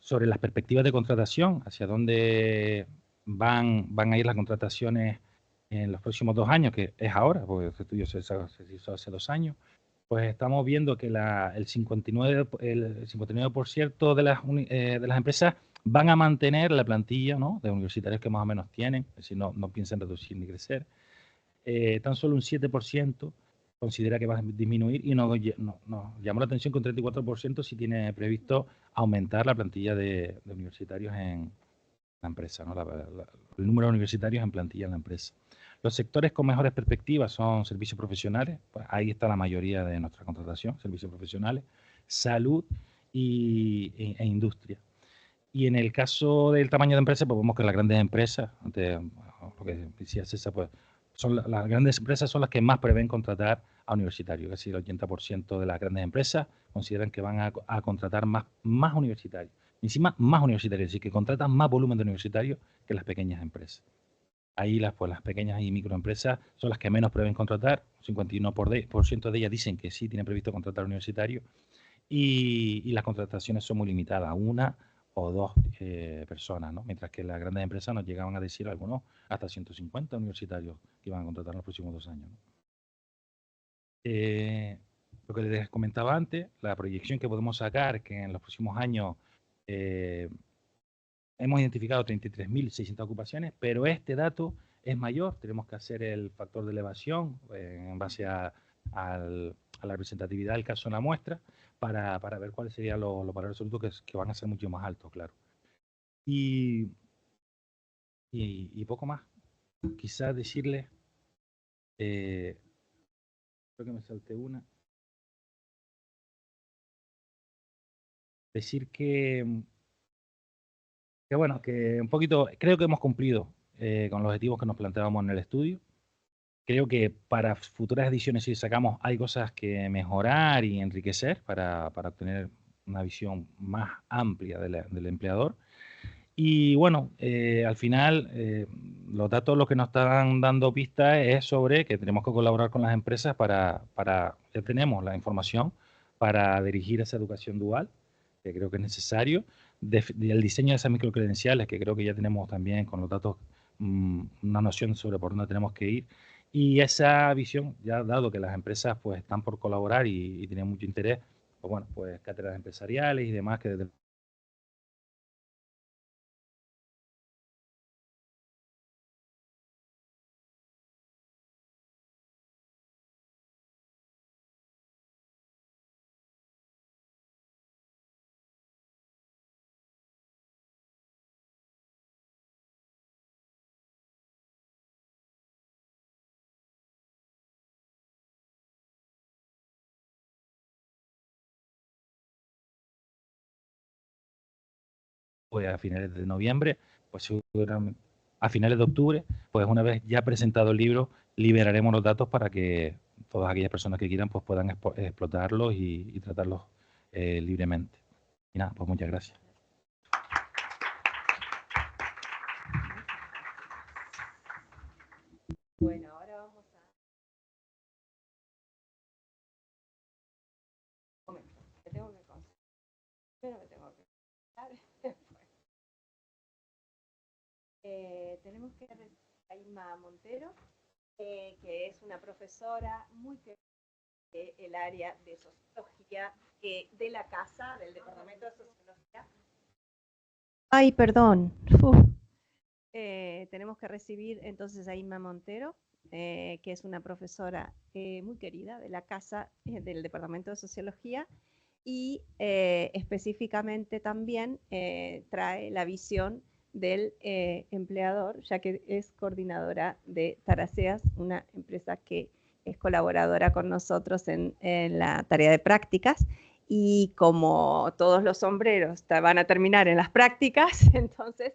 sobre las perspectivas de contratación, hacia dónde van a ir las contrataciones en los próximos 2 años, que es ahora, porque este estudio se hizo hace 2 años, pues estamos viendo que el 59% de las empresas van a mantener la plantilla, ¿no?, de universitarios que más o menos tienen, es decir, no piensan reducir ni crecer. Tan solo un 7% considera que va a disminuir y nos llamó la atención que un 34% sí tiene previsto aumentar la plantilla de universitarios en la empresa, ¿no? El número de universitarios en plantilla en la empresa. Los sectores con mejores perspectivas son servicios profesionales, pues ahí está la mayoría de nuestra contratación, servicios profesionales, salud e industria. Y en el caso del tamaño de empresa, pues vemos que las grandes empresas, lo que decía César, pues las grandes empresas son las que más prevén contratar a universitarios, es decir, el 80% de las grandes empresas consideran que van a contratar más universitarios. Encima, más universitarios, es decir, que contratan más volumen de universitarios que las pequeñas empresas. Ahí las pequeñas y microempresas son las que menos prevén contratar, 51% de ellas dicen que sí tienen previsto contratar universitarios y las contrataciones son muy limitadas, 1 o 2 personas, ¿no? Mientras que las grandes empresas nos llegaban a decir algunos hasta 150 universitarios que iban a contratar en los próximos 2 años, ¿no? Lo que les comentaba antes, la proyección que podemos sacar, que en los próximos años hemos identificado 33.600 ocupaciones, pero este dato es mayor. Tenemos que hacer el factor de elevación en base a la representatividad del caso en la muestra para ver cuáles serían los valores absolutos que van a ser mucho más altos, claro. Y poco más. Quizás decirles, creo que me salté una. Decir que bueno, que un poquito, creo que hemos cumplido con los objetivos que nos planteábamos en el estudio. Creo que para futuras ediciones, si sacamos, hay cosas que mejorar y enriquecer para obtener una visión más amplia del empleador. Y bueno, al final, los datos lo que nos están dando pistas es sobre que tenemos que colaborar con las empresas ya tenemos la información para dirigir esa educación dual, que creo que es necesario, del diseño de esas microcredenciales, que creo que ya tenemos también con los datos una noción sobre por dónde tenemos que ir. Y esa visión, ya dado que las empresas pues están por colaborar y tienen mucho interés, pues bueno, pues cátedras empresariales y demás que desde pues a finales de noviembre, pues seguramente a finales de octubre, pues una vez ya presentado el libro, liberaremos los datos para que todas aquellas personas que quieran pues puedan explotarlos y tratarlos libremente. Y nada, pues muchas gracias. Bueno, ahora vamos a... Un momento, me tengo que concentrar. Pero me tengo que tenemos que ver a Inma Montero, que es una profesora muy querida del área de sociología de la casa del Departamento de Sociología. Ay, perdón. Tenemos que recibir entonces a Inma Montero, que es una profesora muy querida de la casa del Departamento de Sociología y específicamente también trae la visión del empleador, ya que es coordinadora de Taraseas, una empresa que es colaboradora con nosotros en la tarea de prácticas. Y como todos los sombreros van a terminar en las prácticas, entonces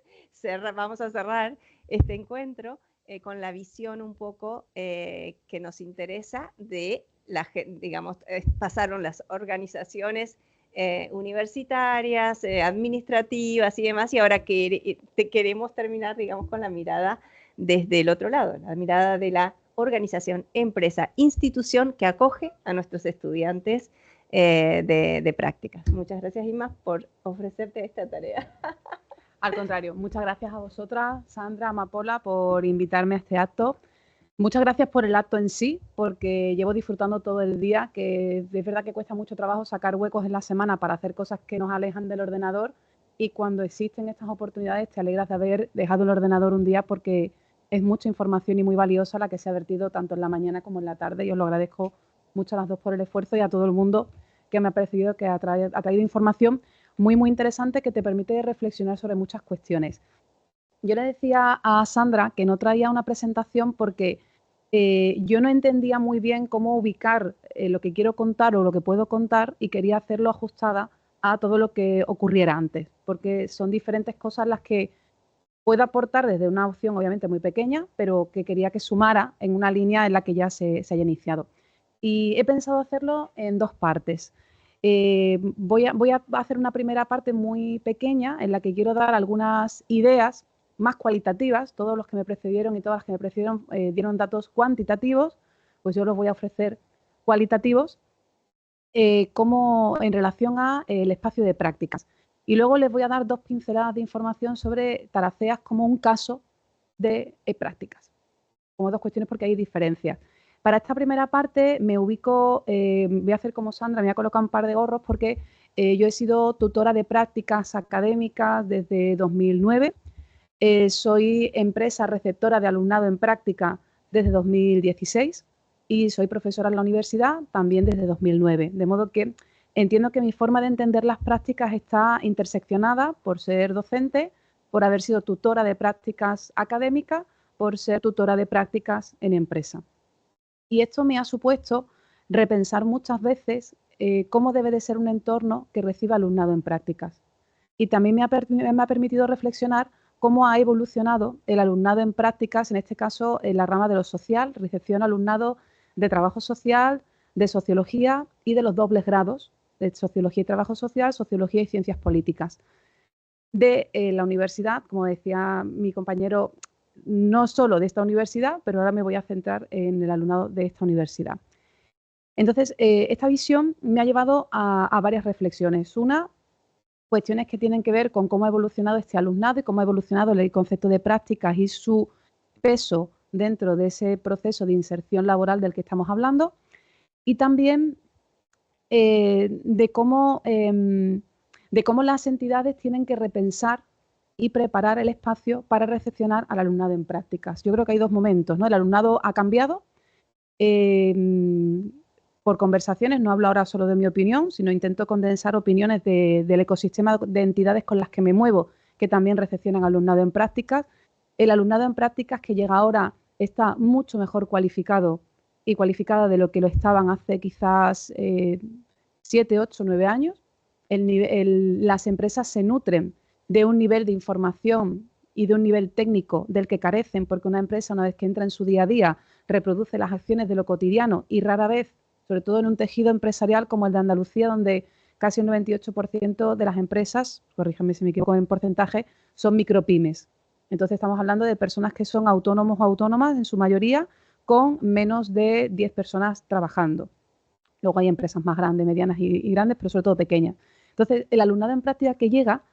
vamos a cerrar este encuentro con la visión un poco que nos interesa de, digamos, pasaron las organizaciones universitarias, administrativas y demás, y ahora queremos terminar, digamos, con la mirada desde el otro lado, la mirada de la organización, empresa, institución que acoge a nuestros estudiantes de prácticas. Muchas gracias, Inma, por ofrecerte esta tarea. Al contrario, muchas gracias a vosotras, Sandra, Amapola, por invitarme a este acto. Muchas gracias por el acto en sí, porque llevo disfrutando todo el día, que es verdad que cuesta mucho trabajo sacar huecos en la semana para hacer cosas que nos alejan del ordenador, y cuando existen estas oportunidades te alegras de haber dejado el ordenador un día, porque es mucha información y muy valiosa la que se ha vertido tanto en la mañana como en la tarde, y os lo agradezco mucho a las dos por el esfuerzo y a todo el mundo que me ha parecido que ha traído información muy, muy interesante que te permite reflexionar sobre muchas cuestiones. Yo le decía a Sandra que no traía una presentación porque yo no entendía muy bien cómo ubicar lo que quiero contar o lo que puedo contar, y quería hacerlo ajustada a todo lo que ocurriera antes, porque son diferentes cosas las que puedo aportar desde una opción obviamente muy pequeña, pero que quería que sumara en una línea en la que ya se haya iniciado. Y he pensado hacerlo en dos partes. Voy a hacer una primera parte muy pequeña en la que quiero dar algunas ideas más cualitativas. Todos los que me precedieron y todas las que me precedieron dieron datos cuantitativos, pues yo los voy a ofrecer cualitativos como en relación a el espacio de prácticas. Y luego les voy a dar dos pinceladas de información sobre Taraceas como un caso de prácticas, como dos cuestiones porque hay diferencias. Para esta primera parte me ubico, voy a hacer como Sandra, me voy a colocar un par de gorros porque yo he sido tutora de prácticas académicas desde 2009, soy empresa receptora de alumnado en práctica desde 2016 y soy profesora en la universidad también desde 2009, de modo que entiendo que mi forma de entender las prácticas está interseccionada por ser docente, por haber sido tutora de prácticas académicas, por ser tutora de prácticas en empresa. Y esto me ha supuesto repensar muchas veces cómo debe de ser un entorno que reciba alumnado en prácticas. Y también me ha permitido reflexionar cómo ha evolucionado el alumnado en prácticas, en este caso en la rama de lo social, recepción alumnado de trabajo social, de sociología y de los dobles grados, de sociología y trabajo social, sociología y ciencias políticas. De la universidad, como decía mi compañero, no solo de esta universidad, pero ahora me voy a centrar en el alumnado de esta universidad. Entonces, esta visión me ha llevado a varias reflexiones. Una, cuestiones que tienen que ver con cómo ha evolucionado este alumnado y cómo ha evolucionado el concepto de prácticas y su peso dentro de ese proceso de inserción laboral del que estamos hablando. Y también de cómo las entidades tienen que repensar y preparar el espacio para recepcionar al alumnado en prácticas. Yo creo que hay dos momentos, ¿no? El alumnado ha cambiado por conversaciones, no hablo ahora solo de mi opinión, sino intento condensar opiniones del ecosistema de entidades con las que me muevo, que también recepcionan alumnado en prácticas. El alumnado en prácticas que llega ahora está mucho mejor cualificado y cualificada de lo que lo estaban hace quizás 7, 8, 9 años. Las empresas se nutren de un nivel de información y de un nivel técnico del que carecen, porque una empresa, una vez que entra en su día a día, reproduce las acciones de lo cotidiano y rara vez, sobre todo en un tejido empresarial como el de Andalucía, donde casi un 98% de las empresas, corríjame si me equivoco en porcentaje, son micropymes. Entonces estamos hablando de personas que son autónomos o autónomas en su mayoría, con menos de 10 personas trabajando. Luego hay empresas más grandes, medianas y grandes, pero sobre todo pequeñas. Entonces, el alumnado en práctica que llega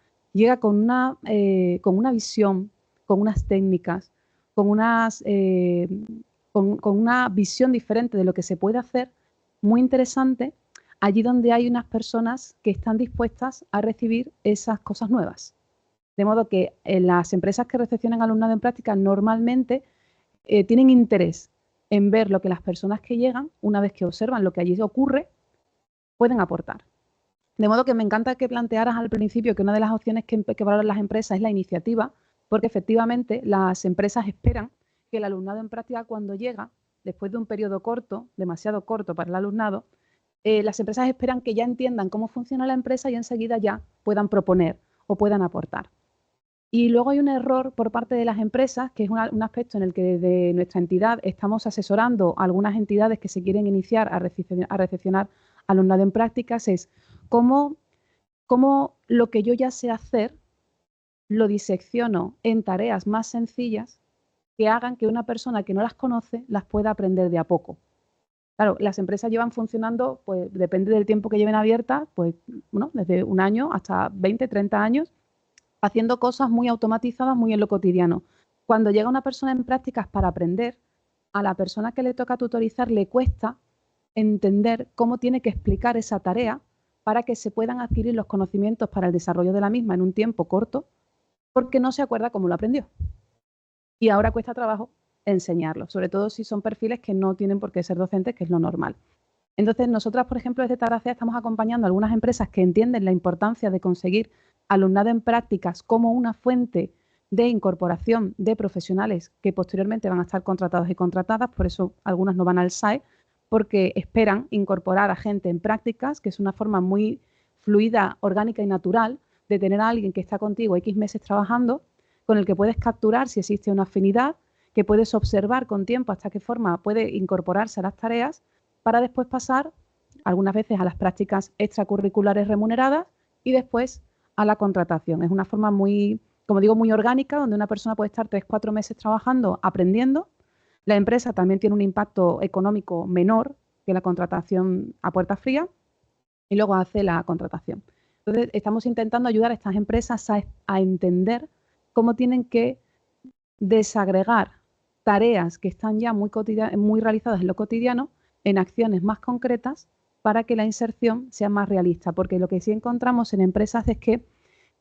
con una visión, con unas técnicas, con una visión diferente de lo que se puede hacer, muy interesante, allí donde hay unas personas que están dispuestas a recibir esas cosas nuevas. De modo que en las empresas que recepcionan alumnado en práctica normalmente tienen interés en ver lo que las personas que llegan, una vez que observan lo que allí ocurre, pueden aportar. De modo que me encanta que plantearas al principio que una de las opciones que valoran las empresas es la iniciativa, porque efectivamente las empresas esperan que el alumnado en práctica, cuando llega, después de un periodo corto, demasiado corto para el alumnado, las empresas esperan que ya entiendan cómo funciona la empresa y enseguida ya puedan proponer o puedan aportar. Y luego hay un error por parte de las empresas, que es un aspecto en el que desde nuestra entidad estamos asesorando a algunas entidades que se quieren iniciar a recepcionar alumnado en prácticas, es cómo lo que yo ya sé hacer lo disecciono en tareas más sencillas que hagan que una persona que no las conoce las pueda aprender de a poco. Claro, las empresas llevan funcionando, pues depende del tiempo que lleven abiertas, pues bueno, desde 1 año hasta 20, 30 años, haciendo cosas muy automatizadas, muy en lo cotidiano. Cuando llega una persona en prácticas para aprender, a la persona que le toca tutorizar le cuesta entender cómo tiene que explicar esa tarea para que se puedan adquirir los conocimientos para el desarrollo de la misma en un tiempo corto, porque no se acuerda cómo lo aprendió. Y ahora cuesta trabajo enseñarlo, sobre todo si son perfiles que no tienen por qué ser docentes, que es lo normal. Entonces, nosotras, por ejemplo, desde Taracea estamos acompañando a algunas empresas que entienden la importancia de conseguir alumnado en prácticas como una fuente de incorporación de profesionales que posteriormente van a estar contratados y contratadas, por eso algunas no van al SAE, porque esperan incorporar a gente en prácticas, que es una forma muy fluida, orgánica y natural de tener a alguien que está contigo X meses trabajando, con el que puedes capturar si existe una afinidad, que puedes observar con tiempo hasta qué forma puede incorporarse a las tareas, para después pasar algunas veces a las prácticas extracurriculares remuneradas y después a la contratación. Es una forma muy, como digo, muy orgánica, donde una persona puede estar 3-4 meses trabajando, aprendiendo. La empresa también tiene un impacto económico menor que la contratación a puerta fría y luego hace la contratación. Entonces, estamos intentando ayudar a estas empresas a entender cómo tienen que desagregar tareas que están ya muy realizadas en lo cotidiano en acciones más concretas para que la inserción sea más realista, porque lo que sí encontramos en empresas es que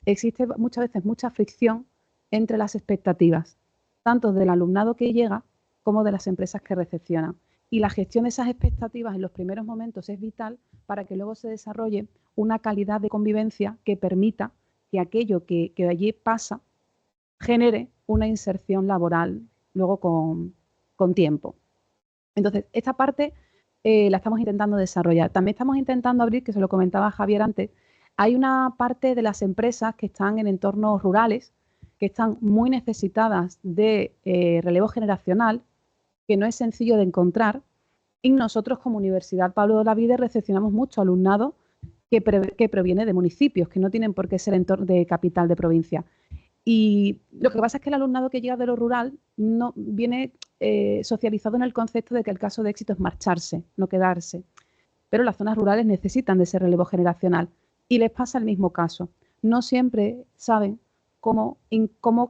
existe muchas veces mucha fricción entre las expectativas, tanto del alumnado que llega como de las empresas que recepcionan. Y la gestión de esas expectativas en los primeros momentos es vital para que luego se desarrolle una calidad de convivencia que permita que aquello que allí pasa genere una inserción laboral luego con tiempo. Entonces, esta parte la estamos intentando desarrollar. También estamos intentando abrir, que se lo comentaba Javier antes, hay una parte de las empresas que están en entornos rurales, que están muy necesitadas de relevo generacional, que no es sencillo de encontrar, y nosotros como Universidad Pablo de Olavide recepcionamos mucho alumnado que proviene de municipios, que no tienen por qué ser de capital de provincia. Y lo que pasa es que el alumnado que llega de lo rural no viene socializado en el concepto de que el caso de éxito es marcharse, no quedarse. Pero las zonas rurales necesitan de ese relevo generacional y les pasa el mismo caso. No siempre saben cómo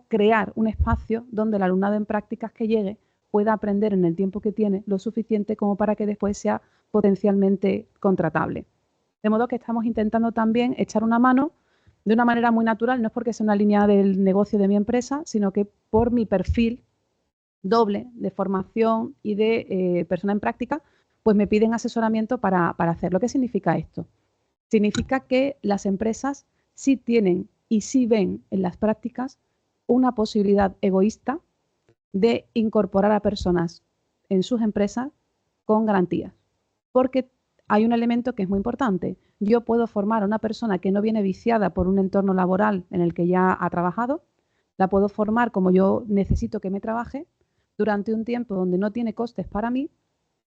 crear un espacio donde el alumnado en prácticas que llegue pueda aprender en el tiempo que tiene lo suficiente como para que después sea potencialmente contratable. De modo que estamos intentando también echar una mano de una manera muy natural, no es porque sea una línea del negocio de mi empresa, sino que por mi perfil doble de formación y de persona en práctica, pues me piden asesoramiento para hacerlo. ¿Qué significa esto? Significa que las empresas sí tienen y sí ven en las prácticas una posibilidad egoísta de incorporar a personas en sus empresas con garantías. Porque hay un elemento que es muy importante. Yo puedo formar a una persona que no viene viciada por un entorno laboral en el que ya ha trabajado, la puedo formar como yo necesito que me trabaje durante un tiempo donde no tiene costes para mí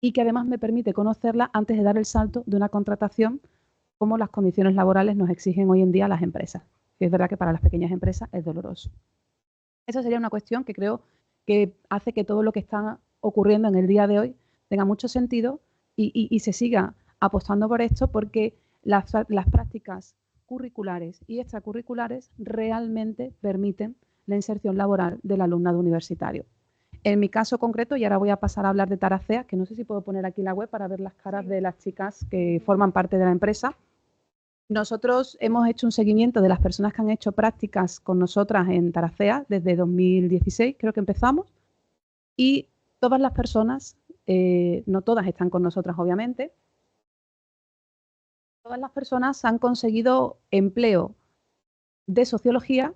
y que además me permite conocerla antes de dar el salto de una contratación como las condiciones laborales nos exigen hoy en día las empresas. Que es verdad que para las pequeñas empresas es doloroso. Esa sería una cuestión que creo que hace que todo lo que está ocurriendo en el día de hoy tenga mucho sentido y se siga apostando por esto, porque las prácticas curriculares y extracurriculares realmente permiten la inserción laboral del alumnado universitario. En mi caso concreto, y ahora voy a pasar a hablar de Taracea, que no sé si puedo poner aquí la web para ver las caras de las chicas que forman parte de la empresa. Nosotros hemos hecho un seguimiento de las personas que han hecho prácticas con nosotras en Taracea desde 2016, creo que empezamos, y todas las personas, no todas están con nosotras obviamente, todas las personas han conseguido empleo de sociología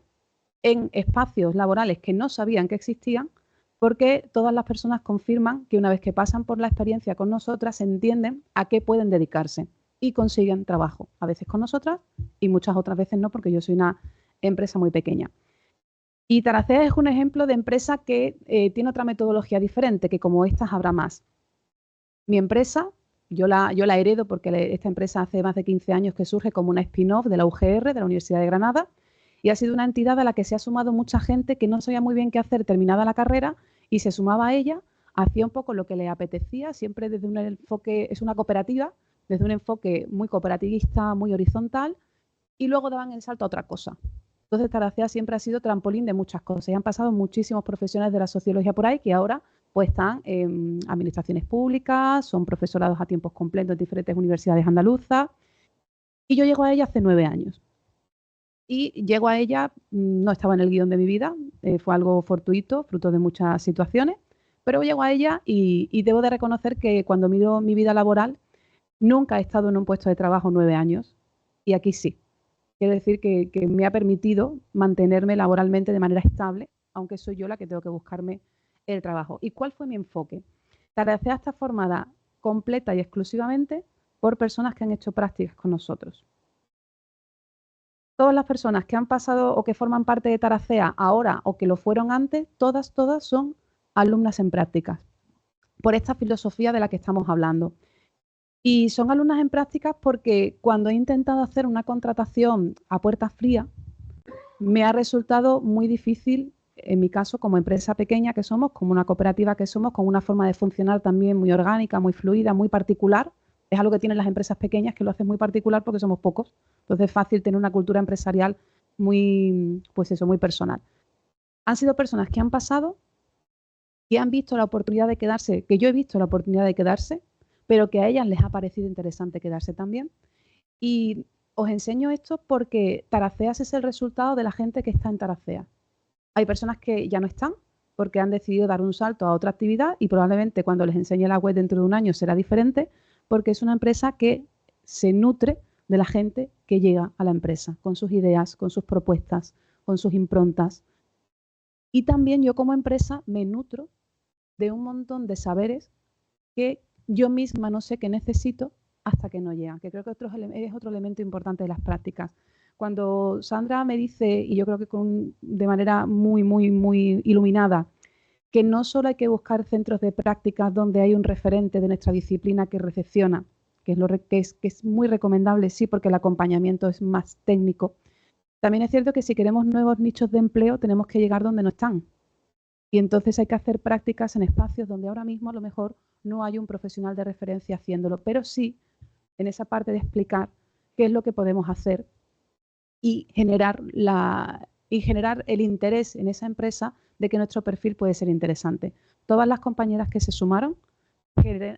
en espacios laborales que no sabían que existían, porque todas las personas confirman que una vez que pasan por la experiencia con nosotras entienden a qué pueden dedicarse y consiguen trabajo, a veces con nosotras y muchas otras veces no, porque yo soy una empresa muy pequeña. Y Taracea es un ejemplo de empresa que tiene otra metodología diferente, que como estas habrá más. Mi empresa, yo la heredo porque esta empresa hace más de 15 años que surge como una spin-off de la UGR, de la Universidad de Granada, y ha sido una entidad a la que se ha sumado mucha gente que no sabía muy bien qué hacer terminada la carrera y se sumaba a ella hacía un poco lo que le apetecía, siempre desde un enfoque, es una cooperativa, desde un enfoque muy cooperativista, muy horizontal, y luego daban el salto a otra cosa. Entonces, Taracea siempre ha sido trampolín de muchas cosas y han pasado muchísimos profesionales de la sociología por ahí que ahora pues están en administraciones públicas, son profesorados a tiempos completos en diferentes universidades andaluzas, y yo llego a ella hace 9 años. Y llego a ella, no estaba en el guión de mi vida, fue algo fortuito, fruto de muchas situaciones, pero llego a ella y debo de reconocer que cuando miro mi vida laboral, nunca he estado en un puesto de trabajo 9 años, y aquí sí. Quiero decir que me ha permitido mantenerme laboralmente de manera estable, aunque soy yo la que tengo que buscarme el trabajo. ¿Y cuál fue mi enfoque? Taracea está formada completa y exclusivamente por personas que han hecho prácticas con nosotros. Todas las personas que han pasado o que forman parte de Taracea ahora o que lo fueron antes, todas son alumnas en prácticas, por esta filosofía de la que estamos hablando. Y son alumnas en prácticas porque cuando he intentado hacer una contratación a puerta fría, me ha resultado muy difícil, en mi caso, como empresa pequeña que somos, como una cooperativa que somos, con una forma de funcionar también muy orgánica, muy fluida, muy particular. Es algo que tienen las empresas pequeñas, que lo hacen muy particular porque somos pocos. Entonces es fácil tener una cultura empresarial muy, pues eso, muy personal. Han sido personas que han pasado, que han visto la oportunidad de quedarse, que yo he visto la oportunidad de quedarse, pero que a ellas les ha parecido interesante quedarse también. Y os enseño esto porque Taraceas es el resultado de la gente que está en Taracea. Hay personas que ya no están porque han decidido dar un salto a otra actividad y probablemente cuando les enseñe la web dentro de un año será diferente porque es una empresa que se nutre de la gente que llega a la empresa, con sus ideas, con sus propuestas, con sus improntas. Y también yo como empresa me nutro de un montón de saberes que yo misma no sé qué necesito hasta que no llega, que creo que es otro elemento importante de las prácticas. Cuando Sandra me dice, y yo creo que de manera muy, muy, muy iluminada, que no solo hay que buscar centros de prácticas donde hay un referente de nuestra disciplina que recepciona, que es muy recomendable, sí, porque el acompañamiento es más técnico. También es cierto que si queremos nuevos nichos de empleo tenemos que llegar donde no están. Y entonces hay que hacer prácticas en espacios donde ahora mismo a lo mejor no hay un profesional de referencia haciéndolo, pero sí en esa parte de explicar qué es lo que podemos hacer y generar el interés en esa empresa de que nuestro perfil puede ser interesante. Todas las compañeras que se sumaron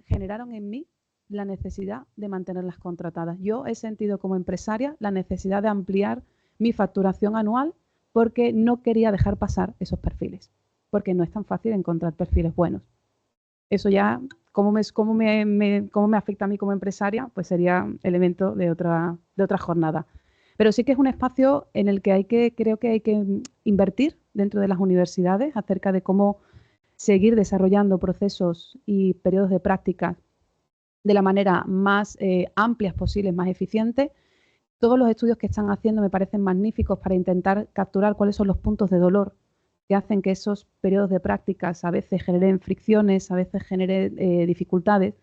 generaron en mí la necesidad de mantenerlas contratadas. Yo he sentido como empresaria la necesidad de ampliar mi facturación anual porque no quería dejar pasar esos perfiles, porque no es tan fácil encontrar perfiles buenos. Eso ya, cómo me afecta a mí como empresaria, pues sería elemento de otra jornada. Pero sí que es un espacio en el que creo que hay que invertir dentro de las universidades acerca de cómo seguir desarrollando procesos y periodos de práctica de la manera más amplias posibles, más eficiente. Todos los estudios que están haciendo me parecen magníficos para intentar capturar cuáles son los puntos de dolor que hacen que esos periodos de prácticas a veces generen fricciones, a veces generen dificultades,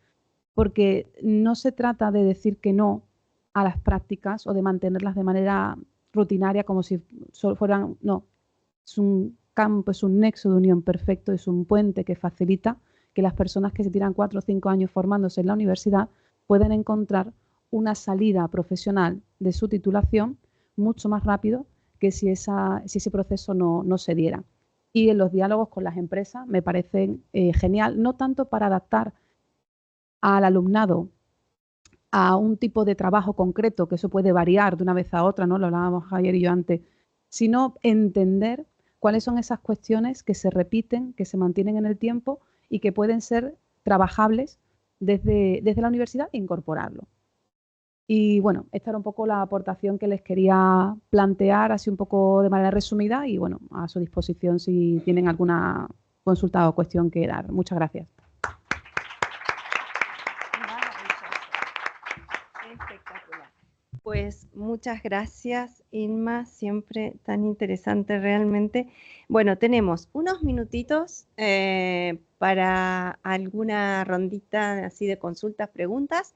porque no se trata de decir que no a las prácticas o de mantenerlas de manera rutinaria como si solo fueran, no, es un campo, es un nexo de unión perfecto, es un puente que facilita que las personas que se tiran 4 o 5 años formándose en la universidad puedan encontrar una salida profesional de su titulación mucho más rápido que si ese proceso no se diera. Y en los diálogos con las empresas me parecen genial, no tanto para adaptar al alumnado a un tipo de trabajo concreto, que eso puede variar de una vez a otra, ¿no? Lo hablábamos Javier y yo antes, sino entender cuáles son esas cuestiones que se repiten, que se mantienen en el tiempo y que pueden ser trabajables desde la universidad e incorporarlo. Y bueno, esta era un poco la aportación que les quería plantear, así un poco de manera resumida y bueno, a su disposición si tienen alguna consulta o cuestión que dar. Muchas gracias. Espectacular. Pues muchas gracias, Inma, siempre tan interesante realmente. Bueno, tenemos unos minutitos para alguna rondita así de consultas, preguntas.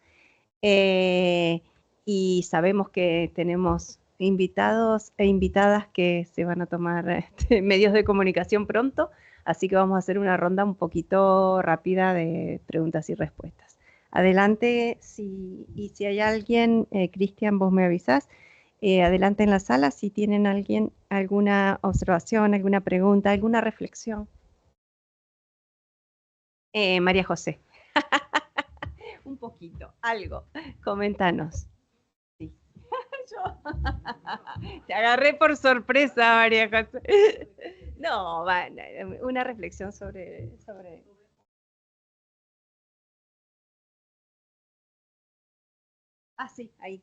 Y sabemos que tenemos invitados e invitadas que se van a tomar medios de comunicación pronto, Así que vamos a hacer una ronda un poquito rápida de preguntas y respuestas. Adelante, y si hay alguien, Cristian, vos me avisás, adelante en la sala si tienen alguna observación, alguna pregunta, alguna reflexión. María José. Un poquito, algo. Coméntanos. Sí. Te agarré por sorpresa, María José. No, una reflexión sobre... Ah, sí, ahí.